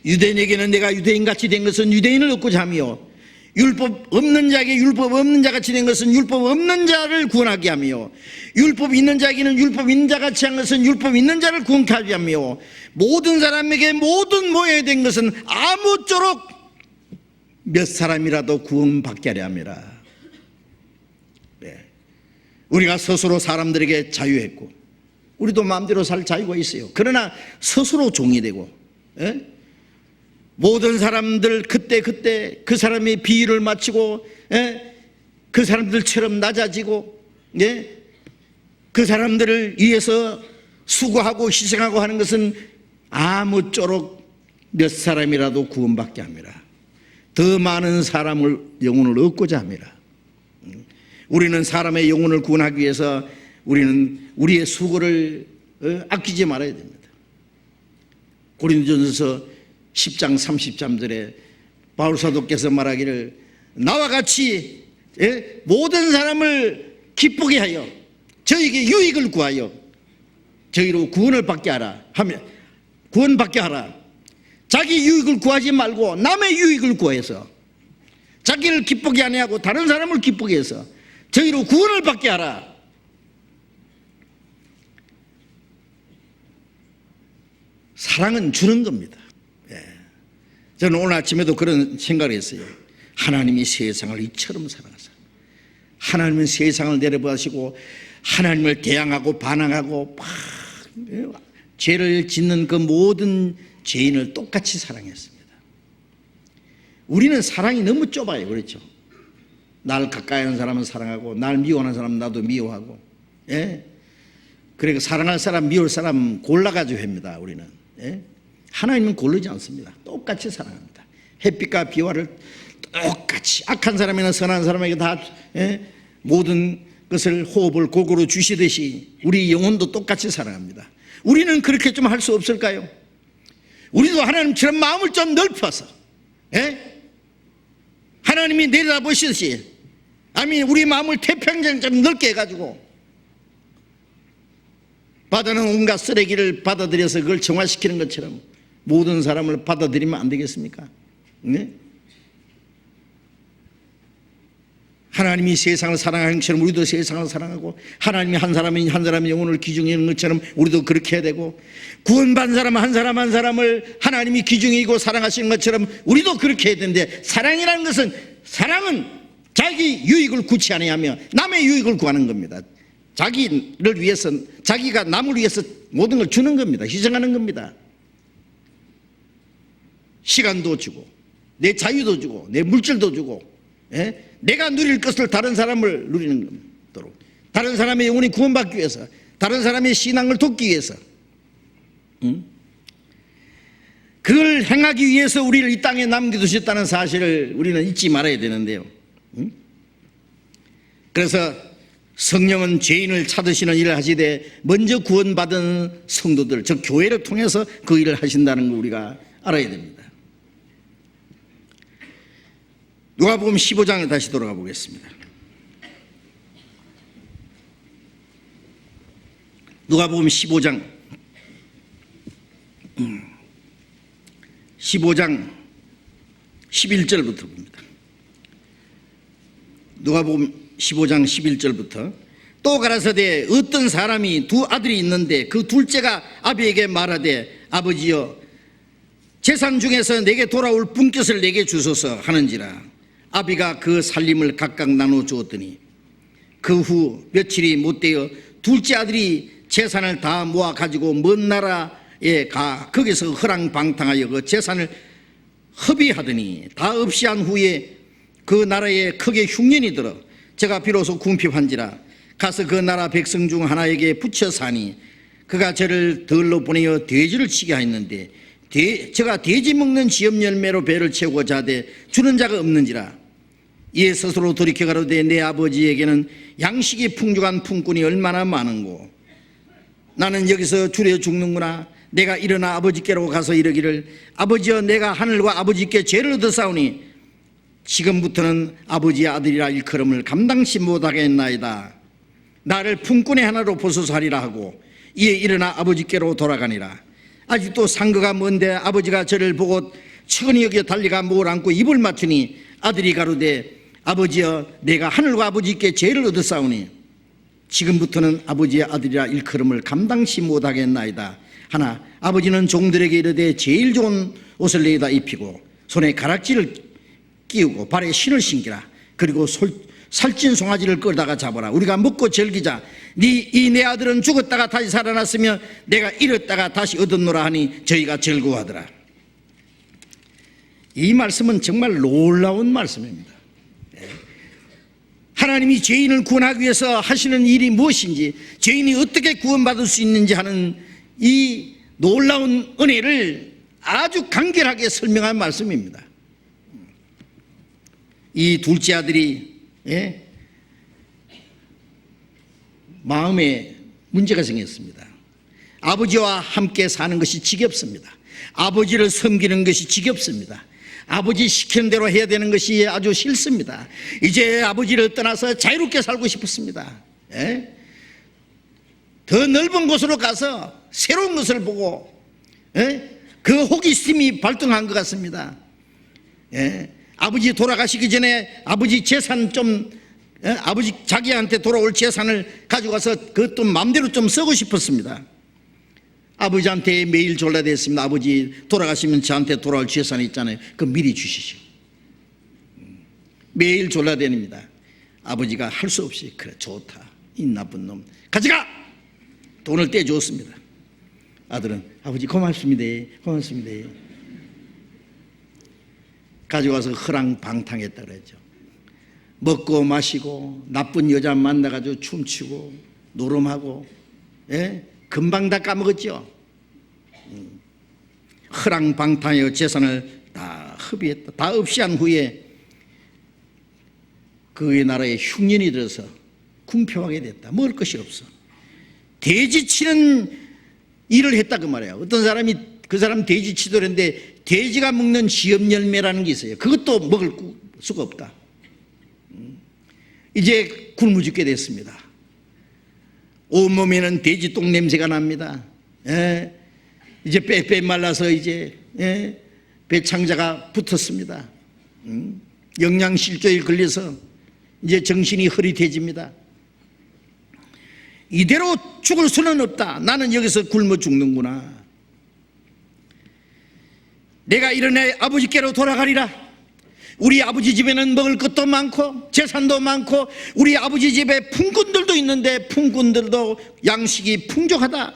유대인에게는 내가 유대인같이 된 것은 유대인을 얻고자 하며 율법 없는 자에게 율법 없는 자같이 된 것은 율법 없는 자를 구원하게 하며 율법 있는 자에게는 율법 있는 자같이 한 것은 율법 있는 자를 구원하게 하며 모든 사람에게 모든 모여야 된 것은 아무쪼록 몇 사람이라도 구원받게 하려 함이라. 우리가 스스로 사람들에게 자유했고 우리도 마음대로 살 자유가 있어요. 그러나 스스로 종이 되고 모든 사람들 그때 그 사람의 비위를 맞추고 그 사람들처럼 낮아지고 그 사람들을 위해서 수고하고 희생하고 하는 것은 아무쪼록 몇 사람이라도 구원받게 합니다. 더 많은 사람을 영혼을 얻고자 합니다. 우리는 사람의 영혼을 구원하기 위해서 우리는 우리의 수고를 아끼지 말아야 됩니다. 고린도전서 10장 33절에 바울 사도께서 말하기를 나와 같이 모든 사람을 기쁘게 하여 저에게 유익을 구하여 저희로 구원을 받게 하라 하며 구원받게 하라. 자기 유익을 구하지 말고 남의 유익을 구해서 자기를 기쁘게 안 하고 다른 사람을 기쁘게 해서 저희로 구원을 받게 하라. 사랑은 주는 겁니다. 저는 오늘 아침에도 그런 생각을 했어요. 하나님이 세상을 이처럼 사랑하사 하나님은 세상을 내려보시고 하나님을 대항하고 반항하고 막 죄를 짓는 그 모든 죄인을 똑같이 사랑했습니다. 우리는 사랑이 너무 좁아요. 그렇죠? 날 가까이 하는 사람은 사랑하고 날 미워하는 사람은 나도 미워하고, 예? 그러니까 사랑할 사람 미울 사람 골라가지고 합니다. 우리는, 예? 하나님은 고르지 않습니다. 똑같이 사랑합니다. 햇빛과 비와를 똑같이, 악한 사람이나 선한 사람에게 다, 예? 모든 것을 호흡을 골고루 주시듯이 우리 영혼도 똑같이 사랑합니다. 우리는 그렇게 좀 할 수 없을까요? 우리도 하나님처럼 마음을 좀 넓혀서, 예? 하나님이 내려다보시듯이, 아니 우리 마음을 태평양 좀 넓게 해가지고 바다는 온갖 쓰레기를 받아들여서 그걸 정화시키는 것처럼 모든 사람을 받아들이면 안 되겠습니까? 네? 하나님이 세상을 사랑하는 것처럼 우리도 세상을 사랑하고, 하나님이 한 사람이 한 사람의 영혼을 기중이는 것처럼 우리도 그렇게 해야 되고, 구원받은 사람 한 사람 한 사람을 하나님이 기중이고 사랑하시는 것처럼 우리도 그렇게 해야 되는데, 사랑이라는 것은, 사랑은 자기 유익을 구치 아니하며 남의 유익을 구하는 겁니다. 자기를 위해서, 자기가 남을 위해서 모든 걸 주는 겁니다. 희생하는 겁니다. 시간도 주고 내 자유도 주고 내 물질도 주고, 예? 내가 누릴 것을 다른 사람을 누리는 겁니다. 다른 사람의 영혼이 구원받기 위해서, 다른 사람의 신앙을 돕기 위해서, 그걸 행하기 위해서 우리를 이 땅에 남겨두셨다는 사실을 우리는 잊지 말아야 되는데요. 그래서 성령은 죄인을 찾으시는 일을 하시되 먼저 구원받은 성도들, 즉 교회를 통해서 그 일을 하신다는 걸 우리가 알아야 됩니다. 누가복음 15장에 다시 돌아가 보겠습니다. 누가복음 15장 11절부터 봅니다. 누가복음 15장 11절부터 또 가라사대 어떤 사람이 두 아들이 있는데 그 둘째가 아비에게 말하되 아버지여 재산 중에서 내게 돌아올 분깃을 내게 주소서 하는지라. 아비가 그 살림을 각각 나눠 주었더니 그 후 며칠이 못되어 둘째 아들이 재산을 다 모아 가지고 먼 나라에 가 거기서 허랑방탕하여 그 재산을 허비하더니 다 없이 한 후에 그 나라에 크게 흉년이 들어 제가 비로소 궁핍한지라 가서 그 나라 백성 중 하나에게 붙여 사니 그가 저를 들러 보내어 돼지를 치게 하였는데 제가 돼지 먹는 지엽 열매로 배를 채우고자 하되 주는 자가 없는지라. 이에 스스로 돌이켜 가로되 내 아버지에게는 양식이 풍족한 품꾼이 얼마나 많은고 나는 여기서 줄여 죽는구나. 내가 일어나 아버지께로 가서 이르기를 아버지여 내가 하늘과 아버지께 죄를 얻었사오니 지금부터는 아버지의 아들이라 일컬음을 감당치 못하겠나이다. 나를 품꾼의 하나로 보소서 하리라 하고 이에 일어나 아버지께로 돌아가니라. 아직도 상거가 먼데 아버지가 저를 보고 측은히 여겨 달리가 뭘 안고 입을 맞추니 아들이 가로되 아버지여 내가 하늘과 아버지께 죄를 얻었사오니 지금부터는 아버지의 아들이라 일컬음을 감당치 못하겠나이다 하나 아버지는 종들에게 이르되 제일 좋은 옷을 내다 입히고 손에 가락지를 끼우고 발에 신을 신기라. 그리고 살찐 송아지를 끌다가 잡아라. 우리가 먹고 즐기자. 이 내 아들은 죽었다가 다시 살아났으며 내가 잃었다가 다시 얻었노라 하니 저희가 즐거워하더라. 이 말씀은 정말 놀라운 말씀입니다. 하나님이 죄인을 구원하기 위해서 하시는 일이 무엇인지, 죄인이 어떻게 구원받을 수 있는지 하는 이 놀라운 은혜를 아주 간결하게 설명한 말씀입니다. 이 둘째 아들이 마음에 문제가 생겼습니다. 아버지와 함께 사는 것이 지겹습니다. 아버지를 섬기는 것이 지겹습니다. 아버지 시키는 대로 해야 되는 것이 아주 싫습니다. 이제 아버지를 떠나서 자유롭게 살고 싶었습니다. 더 넓은 곳으로 가서 새로운 것을 보고 그 호기심이 발동한 것 같습니다. 아버지 돌아가시기 전에 아버지 재산 좀 아버지 자기한테 돌아올 재산을 가져가서 그것도 마음대로 좀 쓰고 싶었습니다. 아버지한테 매일 졸라댔습니다. 아버지 돌아가시면 저한테 돌아올 재산이 있잖아요. 그거 미리 주시죠. 매일 졸라댑니다. 아버지가 할 수 없이 그래 좋다. 이 나쁜 놈 가져가! 돈을 떼주었습니다. 아들은 아버지 고맙습니다. 고맙습니다. 가져가서 허랑방탕했다 그랬죠. 먹고 마시고 나쁜 여자 만나가지고 춤추고 노름하고, 예? 금방 다 까먹었죠. 허랑방탕하여 재산을 다 흡입했다. 다 없이한 후에 그의 나라에 흉년이 들어서 궁핍하게 됐다. 먹을 것이 없어. 돼지 치는 일을 했다 그 말이에요. 어떤 사람이 그 사람 돼지 치도랬는데 돼지가 먹는 지엽 열매라는 게 있어요. 그것도 먹을 수가 없다. 이제 굶어 죽게 됐습니다. 온몸에는 돼지 똥 냄새가 납니다. 예? 이제 빼빼 말라서 이제, 예? 배창자가 붙었습니다. 영양실조에 걸려서 이제 정신이 흐릿해집니다. 이대로 죽을 수는 없다. 나는 여기서 굶어 죽는구나. 내가 일어나 아버지께로 돌아가리라. 우리 아버지 집에는 먹을 것도 많고 재산도 많고 우리 아버지 집에 품꾼들도 있는데 품꾼들도 양식이 풍족하다.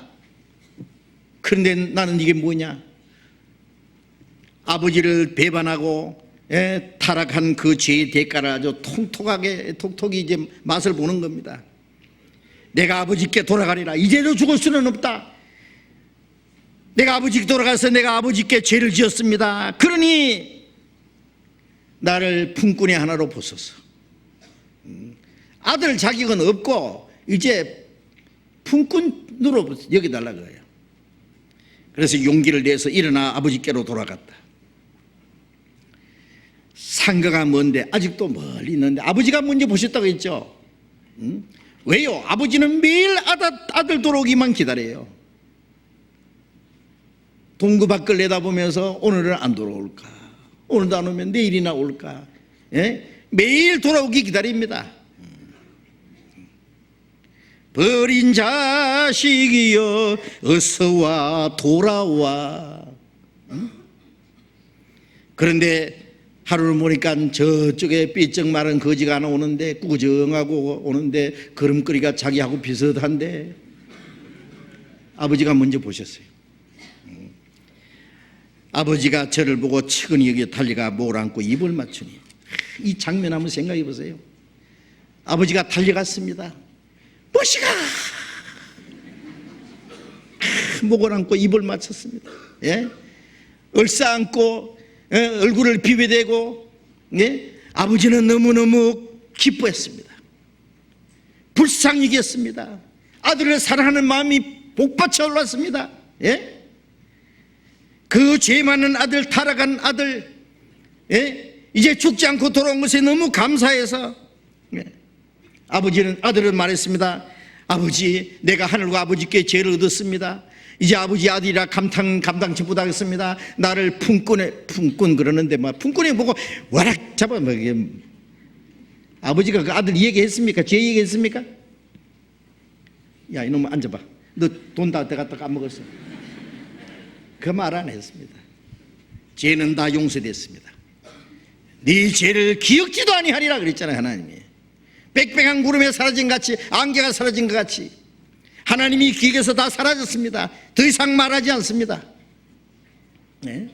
그런데 나는 이게 뭐냐? 아버지를 배반하고, 예, 타락한 그 죄의 대가를 아주 톡톡히 이제 맛을 보는 겁니다. 내가 아버지께 돌아가리라. 이제도 죽을 수는 없다. 내가 아버지께 돌아가서 내가 아버지께 죄를 지었습니다. 그러니 나를 품꾼의 하나로 보소서. 아들 자격은 없고 이제 품꾼으로 여기달라고 해요. 그래서 용기를 내서 일어나 아버지께로 돌아갔다. 상가가 먼데 아직도 멀리 있는데 아버지가 먼저 보셨다고 했죠. 왜요? 아버지는 매일 아들 돌아오기만 기다려요. 동구 밖을 내다보면서 오늘은 안 돌아올까? 오늘도 안 오면 내일이나 올까? 예? 매일 돌아오기 기다립니다. 버린 자식이여 어서와 돌아와. 그런데 하루를 보니까 저쪽에 삐쩍 마른 거지가 하나 오는데 꾸정하고 오는데 걸음걸이가 자기하고 비슷한데 아버지가 먼저 보셨어요. 아버지가 저를 보고 측은히 여기 달려가 뭘 안고 입을 맞추니 이 장면 한번 생각해 보세요. 아버지가 달려갔습니다. 뭐시가 목을 안고 입을 맞췄습니다. 예? 얼싸안고, 예? 얼굴을 비벼대고, 예? 아버지는 너무너무 기뻐했습니다. 불쌍히겠습니다. 아들을 사랑하는 마음이 복받쳐 올랐습니다. 예? 그 죄 많은 아들, 타락한 아들, 예? 이제 죽지 않고 돌아온 것에 너무 감사해서, 예? 아들은 말했습니다. 아버지, 내가 하늘과 아버지께 죄를 얻었습니다. 이제 아버지 아들이라 감당치 못하겠습니다. 나를 품꾼 그러는데 막 품꾼이 보고 와락 잡아 먹여. 아버지가 그 아들 얘기했습니까? 죄 얘기했습니까? 야 이놈 앉아봐. 너 돈 다 갖다 까먹었어. 그 말 안 했습니다. 죄는 다 용서됐습니다. 네 죄를 기억지도 아니하리라 그랬잖아요. 하나님이. 빽빽한 구름에 사라진 같이, 안개가 사라진 것 같이 하나님이 기억에서 다 사라졌습니다. 더 이상 말하지 않습니다. 네?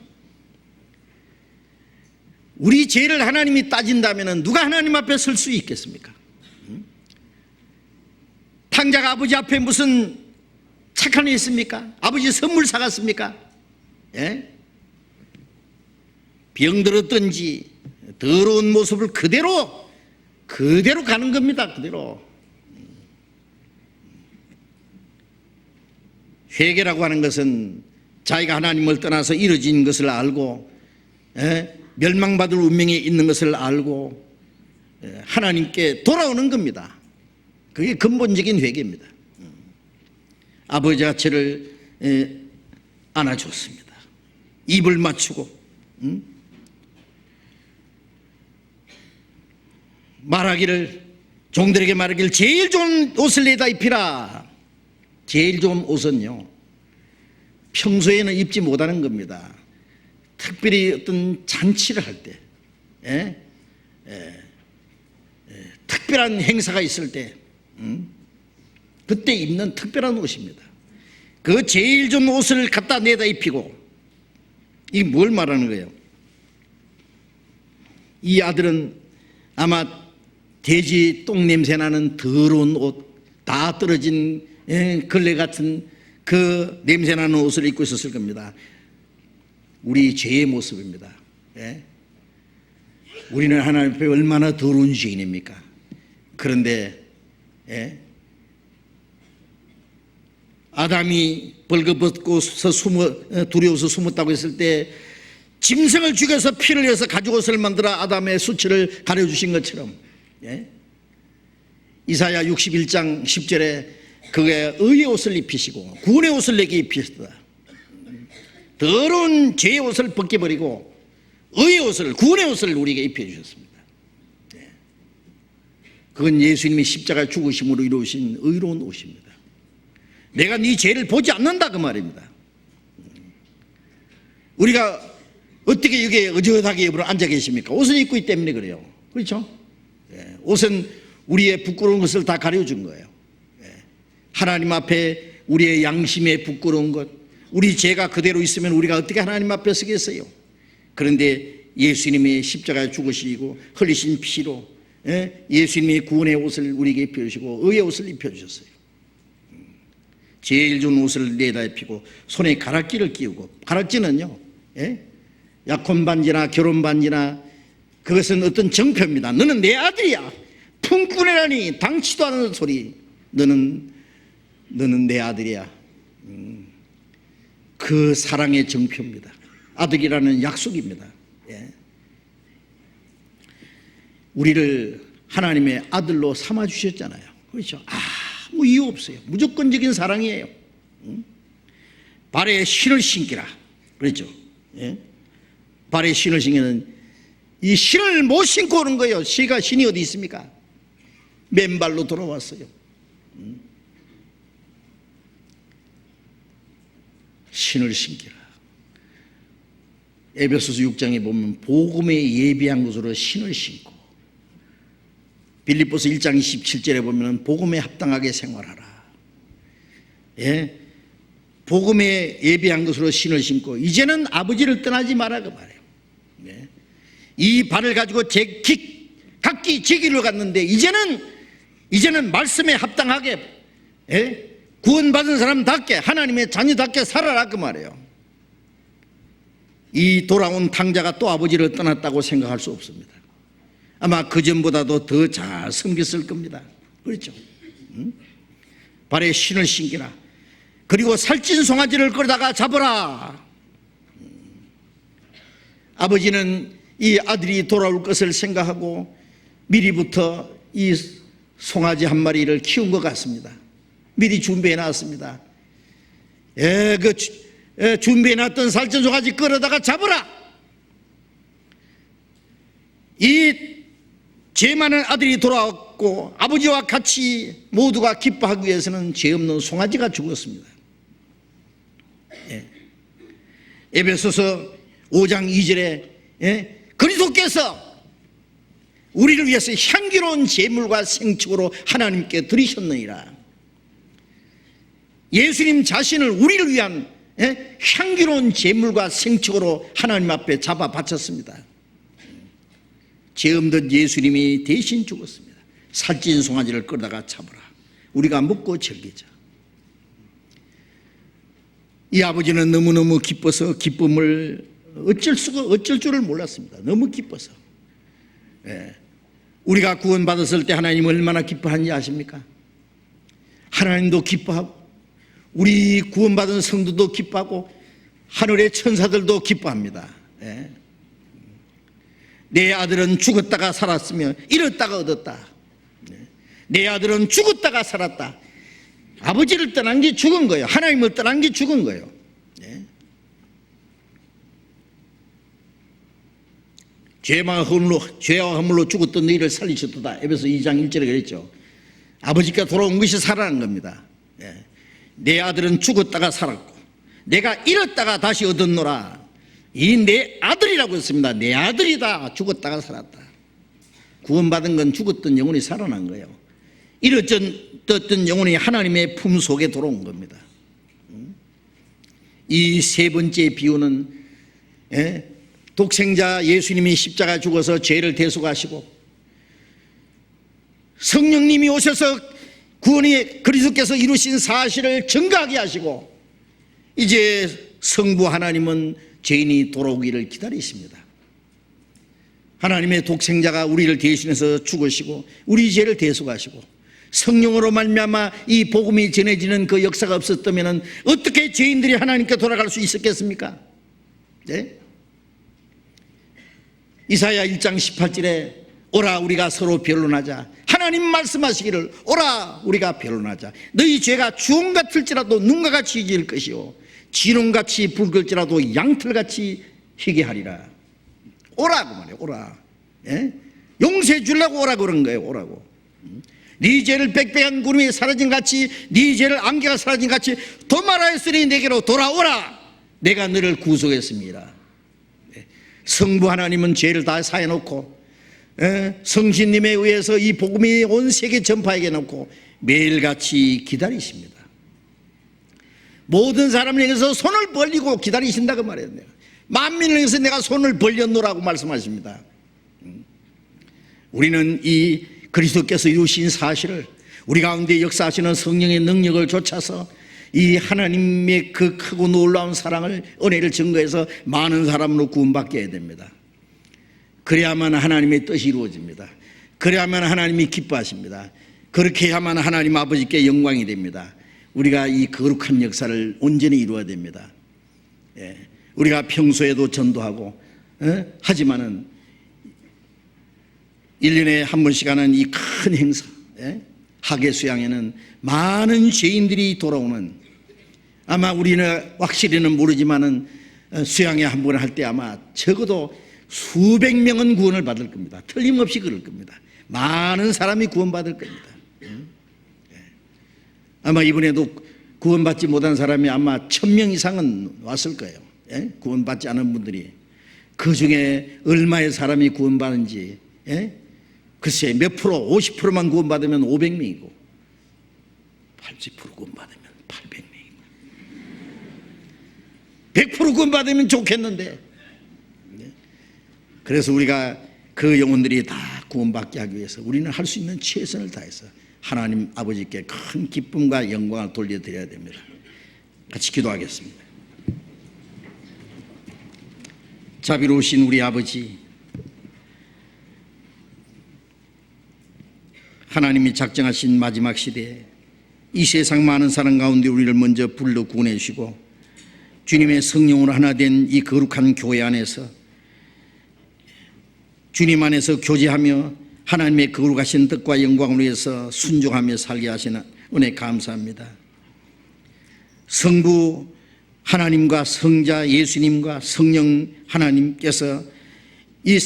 우리 죄를 하나님이 따진다면 누가 하나님 앞에 설 수 있겠습니까? 탕자가 아버지 앞에 무슨 착한 일 있습니까? 아버지 선물 사갔습니까? 예? 병들었든지 더러운 모습을 그대로 가는 겁니다. 그대로. 회개라고 하는 것은 자기가 하나님을 떠나서 이루어진 것을 알고, 예? 멸망받을 운명에 있는 것을 알고, 예? 하나님께 돌아오는 겁니다. 그게 근본적인 회개입니다. 아버지가 저를 안아줬습니다. 입을 맞추고, 종들에게 말하기를 제일 좋은 옷을 내다 입히라. 제일 좋은 옷은요, 평소에는 입지 못하는 겁니다. 특별히 어떤 잔치를 할 때, 특별한 행사가 있을 때, 그때 입는 특별한 옷입니다. 그 제일 좋은 옷을 갖다 내다 입히고, 이게 뭘 말하는 거예요? 이 아들은 아마 돼지 똥 냄새 나는 더러운 옷, 다 떨어진 걸레 같은 그 냄새 나는 옷을 입고 있었을 겁니다. 우리 죄의 모습입니다. 우리는 하나님 앞에 얼마나 더러운 죄인입니까? 그런데 아담이 벌거벗고서 두려워서 숨었다고 했을 때 짐승을 죽여서 피를 흘려서 가죽옷을 만들어 아담의 수치를 가려주신 것처럼 이사야 61장 10절에 그의 의의 옷을 입히시고 구원의 옷을 내게 입히셨다. 더러운 죄의 옷을 벗겨버리고 의의 옷을, 구원의 옷을 우리에게 입혀주셨습니다. 그건 예수님이 십자가 죽으심으로 이루신 의로운 옷입니다. 내가 네 죄를 보지 않는다 그 말입니다. 우리가 어떻게 여기에 어젓하게 입으로 앉아 계십니까? 옷을 입고 있기 때문에 그래요. 그렇죠? 옷은 우리의 부끄러운 것을 다 가려준 거예요. 하나님 앞에 우리의 양심에 부끄러운 것, 우리 죄가 그대로 있으면 우리가 어떻게 하나님 앞에 서겠어요? 그런데 예수님이 십자가에 죽으시고 흘리신 피로 예수님이 구원의 옷을 우리에게 입혀주시고 의의 옷을 입혀주셨어요. 제일 좋은 옷을 내다 입히고 손에 가락지를 끼우고, 가락지는요 약혼 반지나 결혼 반지나 그것은 어떤 정표입니다. 너는 내 아들이야, 품꾼이라니 당치도 않은 소리, 너는 내 아들이야. 그 사랑의 정표입니다. 아들이라는 약속입니다. 우리를 하나님의 아들로 삼아주셨잖아요. 그렇죠? 아무 이유 없어요. 무조건적인 사랑이에요. 발에 신을 신기라 그랬죠. 발에 신을 신기는 이 신을 못 신고 오는 거예요. 신이 어디 있습니까? 맨발로 돌아왔어요. 신을 신기라. 에베소서 6장에 보면 복음에 예비한 것으로 신을 신고, 빌립보서 1장 27절에 보면 복음에 합당하게 생활하라. 복음에 예비한 것으로 신을 신고 이제는 아버지를 떠나지 마라 그 말이에요. 이 발을 가지고 각기 제 길로 갔는데 이제는 말씀에 합당하게 구원받은 사람답게 하나님의 자녀답게 살아라 그 말이에요. 이 돌아온 탕자가 또 아버지를 떠났다고 생각할 수 없습니다. 아마 그전보다도 더 잘 섬겼을 겁니다. 그렇죠? 발에 신을 신기라. 그리고 살찐 송아지를 끌다가 잡으라. 아버지는 이 아들이 돌아올 것을 생각하고 미리부터 이 송아지 한 마리를 키운 것 같습니다. 미리 준비해 놨습니다. 준비해 놨던 살찐 송아지 끌어다가 잡으라. 이 죄 많은 아들이 돌아왔고 아버지와 같이 모두가 기뻐하기 위해서는 죄 없는 송아지가 죽었습니다. 에베소서 5장 2절에 그리스도께서 우리를 위해서 향기로운 제물과 생축으로 하나님께 드리셨느니라. 예수님 자신을 우리를 위한 향기로운 제물과 생축으로 하나님 앞에 잡아 바쳤습니다. 죄 없는 예수님이 대신 죽었습니다. 살찐 송아지를 끌다가 잡으라. 우리가 먹고 즐기자. 이 아버지는 너무너무 기뻐서 기쁨을 어쩔 줄을 몰랐습니다. 너무 기뻐서. 우리가 구원받았을 때 하나님 얼마나 기뻐하는지 아십니까? 하나님도 기뻐하고 우리 구원받은 성도도 기뻐하고 하늘의 천사들도 기뻐합니다. 내 아들은 죽었다가 살았으며 잃었다가 얻었다. 내 아들은 죽었다가 살았다. 아버지를 떠난 게 죽은 거예요. 하나님을 떠난 게 죽은 거예요. 죄와 허물로 죽었던 너희를 살리셨도다. 에베소 2장 1절에 그랬죠. 아버지께 돌아온 것이 살아난 겁니다. 내 아들은 죽었다가 살았고 내가 잃었다가 다시 얻었노라. 이 내 아들이라고 했습니다. 내 아들이다. 죽었다가 살았다. 구원받은 건 죽었던 영혼이 살아난 거예요. 잃었던 영혼이 하나님의 품 속에 돌아온 겁니다. 이 세 번째 비유는 독생자 예수님이 십자가 죽어서 죄를 대속하시고 성령님이 오셔서 구원의 그리스도께서 이루신 사실을 증거하게 하시고 이제 성부 하나님은 죄인이 돌아오기를 기다리십니다. 하나님의 독생자가 우리를 대신해서 죽으시고 우리 죄를 대속하시고 성령으로 말미암아 이 복음이 전해지는 그 역사가 없었다면 어떻게 죄인들이 하나님께 돌아갈 수 있었겠습니까? 네? 이사야 1장 18절에 오라 우리가 서로 변론하자. 하나님 말씀하시기를 오라 우리가 변론하자. 너희 죄가 주홍 같을지라도 눈과 같이 질 것이요 진홍같이 붉을지라도 양털같이 희게 하리라. 오라고 말이에요. 오라. 예? 용서해 주려고 오라 그런 거예요. 오라고. 네 죄를 빽빽한 구름이 사라진 같이 네 죄를 안개가 사라진 같이 도말하였으니 내게로 돌아오라. 내가 너를 구속했습니다. 성부 하나님은 죄를 다 사해놓고 성신님에 의해서 이 복음이 온 세계 전파하게 놓고 매일같이 기다리십니다. 모든 사람을 향해서 손을 벌리고 기다리신다고 말해요. 만민을 향해서 내가 손을 벌려놓으라고 말씀하십니다. 우리는 이 그리스도께서 이루신 사실을 우리 가운데 역사하시는 성령의 능력을 좇아서 이 하나님의 그 크고 놀라운 사랑을 은혜를 증거해서 많은 사람으로 구원받게 해야 됩니다. 그래야만 하나님의 뜻이 이루어집니다. 그래야만 하나님이 기뻐하십니다. 그렇게 해야만 하나님 아버지께 영광이 됩니다. 우리가 이 거룩한 역사를 온전히 이루어야 됩니다. 우리가 평소에도 전도하고 하지만은 1년에 한 번씩 하는 이 큰 행사 하계 수양에는 많은 죄인들이 돌아오는, 아마 우리는 확실히는 모르지만은 수양회 한 번 할 때 아마 적어도 수백 명은 구원을 받을 겁니다. 틀림없이 그럴 겁니다. 많은 사람이 구원받을 겁니다. 아마 이번에도 구원받지 못한 사람이 아마 1000명 이상은 왔을 거예요. 구원받지 않은 분들이. 그 중에 얼마의 사람이 구원받은지 글쎄 몇 프로, 50%만 구원받으면 500명이고 80% 구원받으면 800명이고 100% 구원받으면 좋겠는데, 그래서 우리가 그 영혼들이 다 구원받게 하기 위해서 우리는 할 수 있는 최선을 다해서 하나님 아버지께 큰 기쁨과 영광을 돌려드려야 됩니다. 같이 기도하겠습니다. 자비로우신 우리 아버지, 하나님이 작정하신 마지막 시대에 이 세상 많은 사람 가운데 우리를 먼저 불러 구원해 주시고 주님의 성령으로 하나 된 이 거룩한 교회 안에서 주님 안에서 교제하며 하나님의 거룩하신 뜻과 영광을 위해서 순종하며 살게 하시는 은혜 감사합니다. 성부 하나님과 성자 예수님과 성령 하나님께서 이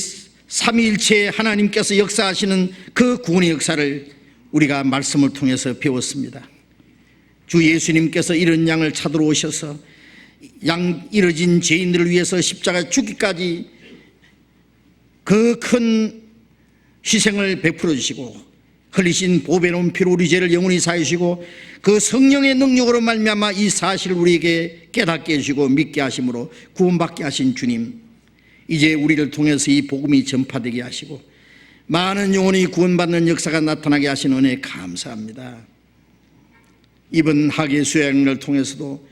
삼위일체 하나님께서 역사하시는 그 구원의 역사를 우리가 말씀을 통해서 배웠습니다. 주 예수님께서 이런 양을 찾으러 오셔서 양 이뤄진 죄인들을 위해서 십자가에 죽기까지 그 큰 희생을 베풀어 주시고 흘리신 보배로운 피로 우리 죄를 영원히 사하시고 그 성령의 능력으로 말미암아 이 사실을 우리에게 깨닫게 해주시고 믿게 하심으로 구원받게 하신 주님, 이제 우리를 통해서 이 복음이 전파되게 하시고 많은 영혼이 구원받는 역사가 나타나게 하신 은혜 감사합니다. 이번 하계 수양을 통해서도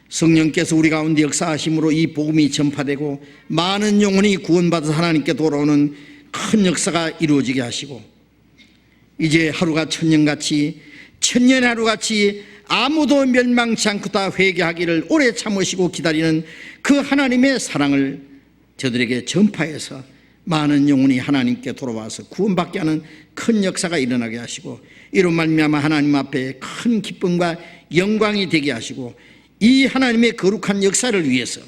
성령께서 우리 가운데 역사하심으로 이 복음이 전파되고 많은 영혼이 구원받아서 하나님께 돌아오는 큰 역사가 이루어지게 하시고 이제 하루가 천년같이 천년의 하루같이 아무도 멸망치 않고 다 회개하기를 오래 참으시고 기다리는 그 하나님의 사랑을 저들에게 전파해서 많은 영혼이 하나님께 돌아와서 구원받게 하는 큰 역사가 일어나게 하시고 이로 말미암아 하나님 앞에 큰 기쁨과 영광이 되게 하시고 이 하나님의 거룩한 역사를 위해서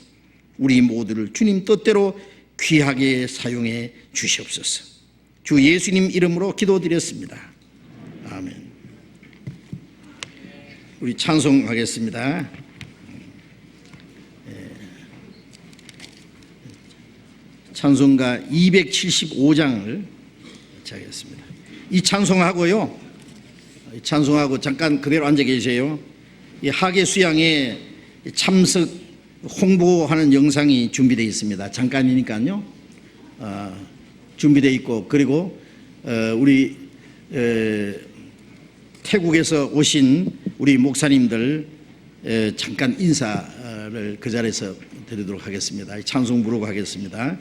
우리 모두를 주님 뜻대로 귀하게 사용해 주시옵소서. 주 예수님 이름으로 기도드렸습니다. 아멘. 우리 찬송하겠습니다. 찬송가 275장을 하겠습니다. 이 찬송하고요, 찬송하고 잠깐 그대로 앉아 계세요. 이 하계 수양에 참석 홍보하는 영상이 준비되어 있습니다. 잠깐이니까요. 준비되어 있고, 그리고 우리 태국에서 오신 우리 목사님들 잠깐 인사를 그 자리에서 드리도록 하겠습니다. 찬송 부르고 하겠습니다.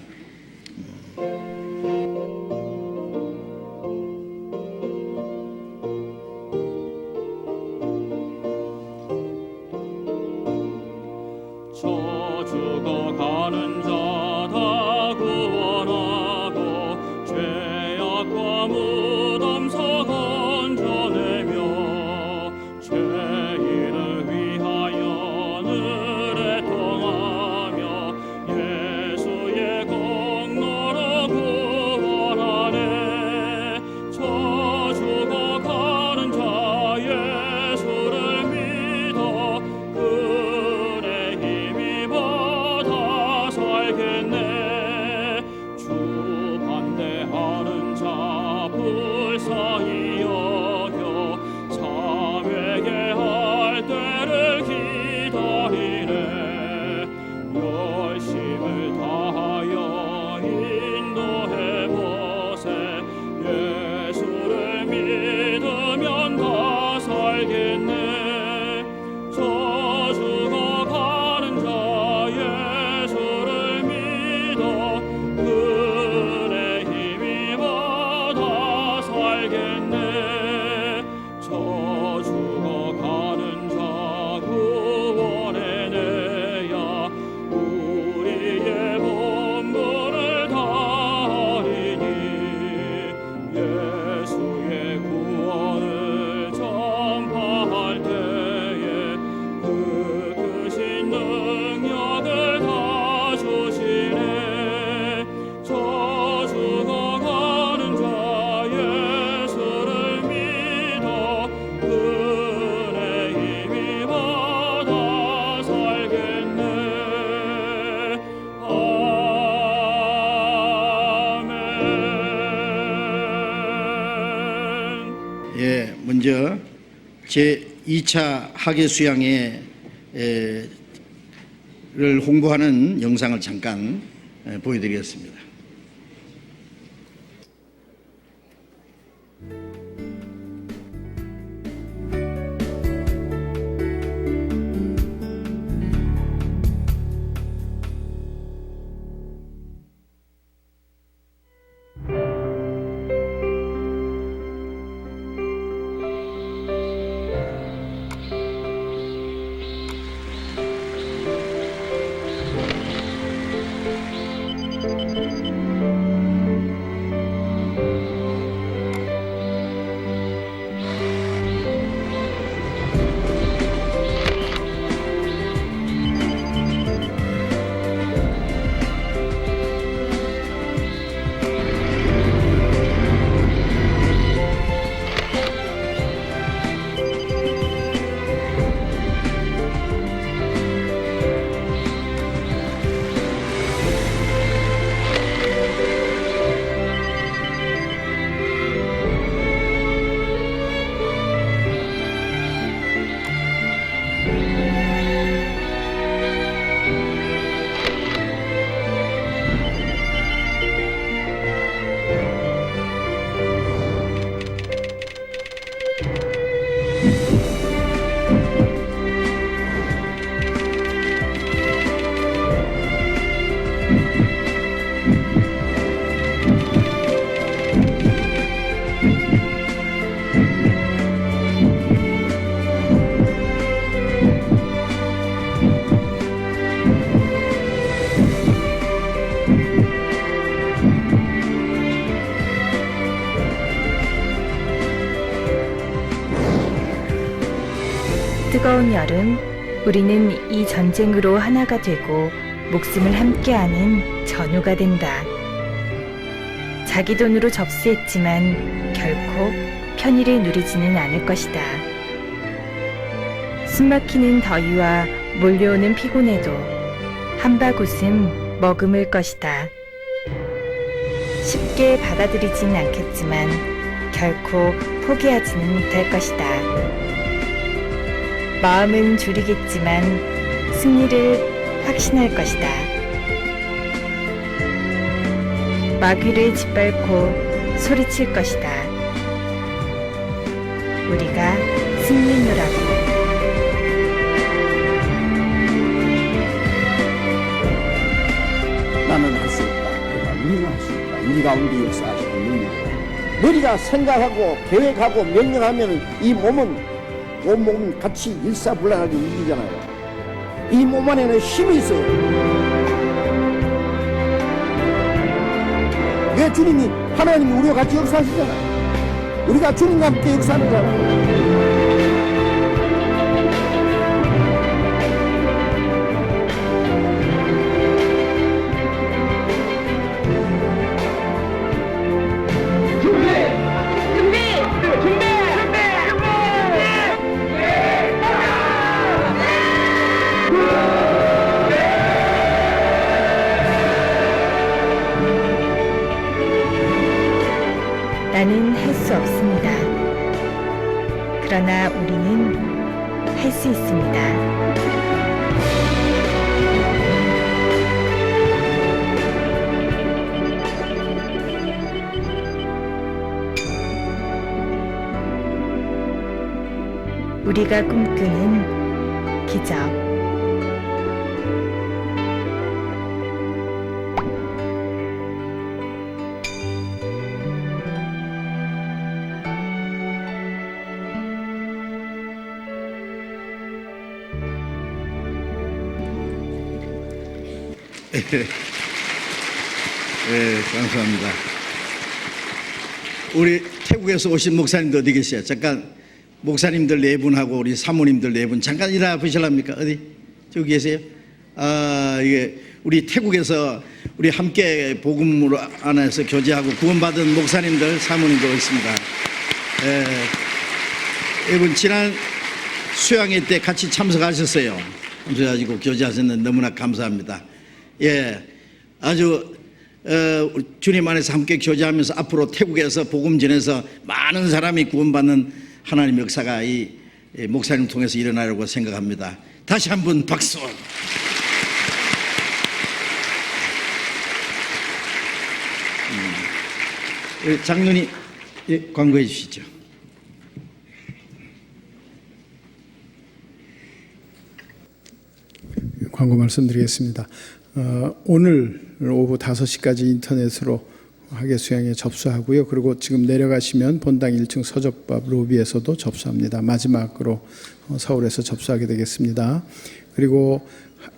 저 죽어가는 자 다 구원하고 죄악과 무덤서 건져내며 죄인을 위하여 늘 애통하며 예수의 공로로 구원하네. 저 죽어가는 자 예수를 믿어 그의 힘이 받아 살겠네. 주 반대하는 자 불쌍히 여겨 사회게 할 때를 기다리네. 열심을 다하여 인도해보세. 예수를 믿으면 다 살겠네. 저 죽어가는 자 예수를 믿어 그의 힘이 받아 살겠네. 저 죽어가는 자 구원해내야 우리의 본분을 다하리니. 예수의 구원을 전파할 때에 그 크신 능력을 다 주시네. 저 죽어가는 자 예수를 믿어 그의 힘이 받아 살겠네. 아멘. 먼저 제 2차 학예 수양회 를 홍보하는 영상을 잠깐 보여드리겠습니다. 뜨거운 여름, 우리는 이 전쟁으로 하나가 되고 목숨을 함께하는 전우가 된다. 자기 돈으로 접수했지만 결코 편의를 누리지는 않을 것이다. 숨막히는 더위와 몰려오는 피곤에도 한박 웃음 머금을 것이다. 쉽게 받아들이진 않겠지만 결코 포기하지는 못할 것이다. 마음은 졸이겠지만 승리를 확신할 것이다. 마귀를 짓밟고 소리칠 것이다. 우리가 승리노라고. 나는 할 수 있다. 그러니까 우리는 할 수 있다. 우리 가운데 역사하시는 능력. 너희가 생각하고 계획하고 명령하면 이 몸은 온몸은 같이 일사불란하게 움직이잖아요. 이 몸 안에는 힘이 있어요. 왜 주님이 하나님이 우리와 같이 역사하시잖아요. 우리가 주님과 함께 역사하는 사람. 나는 할 수 없습니다. 그러나 우리는 할 수 있습니다. 우리가 꿈꾸는 기적. 네, 감사합니다. 우리 태국에서 오신 목사님들 어디 계세요? 잠깐 목사님들 네 분하고 우리 사모님들 네 분 잠깐 일어나 보실랍니까? 어디? 저기 계세요? 이게 우리 태국에서 우리 함께 복음으로 안에서 교제하고 구원받은 목사님들, 사모님들 있습니다. 이분 지난 수양회 때 같이 참석하셨어요. 참석하시고 교제하셨는데 너무나 감사합니다. 예, 아주 주님 안에서 함께 교제하면서 앞으로 태국에서 복음 전해서 많은 사람이 구원받는 하나님의 역사가 이 목사님 통해서 일어나려고 생각합니다. 다시 한번 박수. 장로님, 광고해 주시죠. 광고 말씀드리겠습니다. 오늘 오후 5시까지 인터넷으로 학예 수양에 접수하고요. 그리고 지금 내려가시면 본당 1층 서적밥 로비에서도 접수합니다. 마지막으로 서울에서 접수하게 되겠습니다. 그리고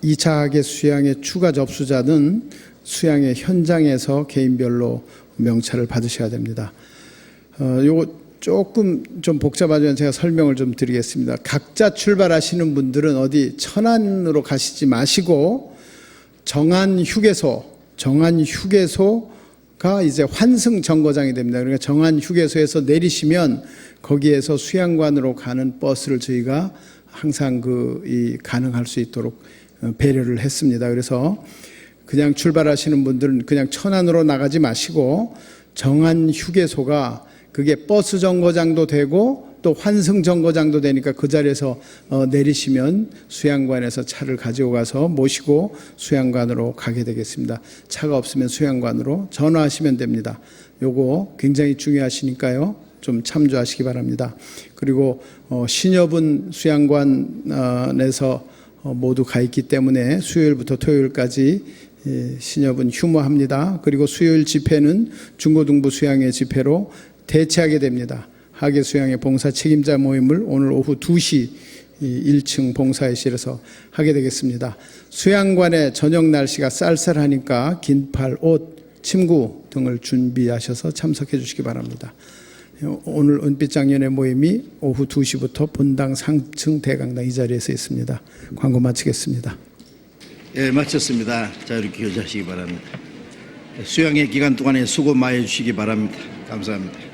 2차 학예 수양의 추가 접수자는 수양의 현장에서 개인별로 명찰을 받으셔야 됩니다. 요거 조금 좀 복잡하지만 제가 설명을 좀 드리겠습니다. 각자 출발하시는 분들은 어디 천안으로 가시지 마시고 정안휴게소가 이제 환승 정거장이 됩니다. 그러니까 정안휴게소에서 내리시면 거기에서 수양관으로 가는 버스를 저희가 항상 가능할 수 있도록 배려를 했습니다. 그래서 그냥 출발하시는 분들은 그냥 천안으로 나가지 마시고 정안휴게소가 그게 버스 정거장도 되고 또 환승 정거장도 되니까 그 자리에서 내리시면 수양관에서 차를 가지고 가서 모시고 수양관으로 가게 되겠습니다. 차가 없으면 수양관으로 전화하시면 됩니다. 요거 굉장히 중요하시니까요. 좀 참조하시기 바랍니다. 그리고 신여분 수양관에서 모두 가 있기 때문에 수요일부터 토요일까지 신여분 휴무합니다. 그리고 수요일 집회는 중고등부 수양회 집회로 대체하게 됩니다. 학예 수양회 봉사 책임자 모임을 오늘 오후 2시 1층 봉사회실에서 하게 되겠습니다. 수양관의 저녁 날씨가 쌀쌀하니까 긴팔, 옷, 침구 등을 준비하셔서 참석해 주시기 바랍니다. 오늘 은빛장년의 모임이 오후 2시부터 본당 상층 대강당 이 자리에서 있습니다. 광고 마치겠습니다. 예, 마쳤습니다. 자, 이렇게 교제하시기 바랍니다. 수양회 기간 동안에 수고 많이 해주시기 바랍니다. 감사합니다.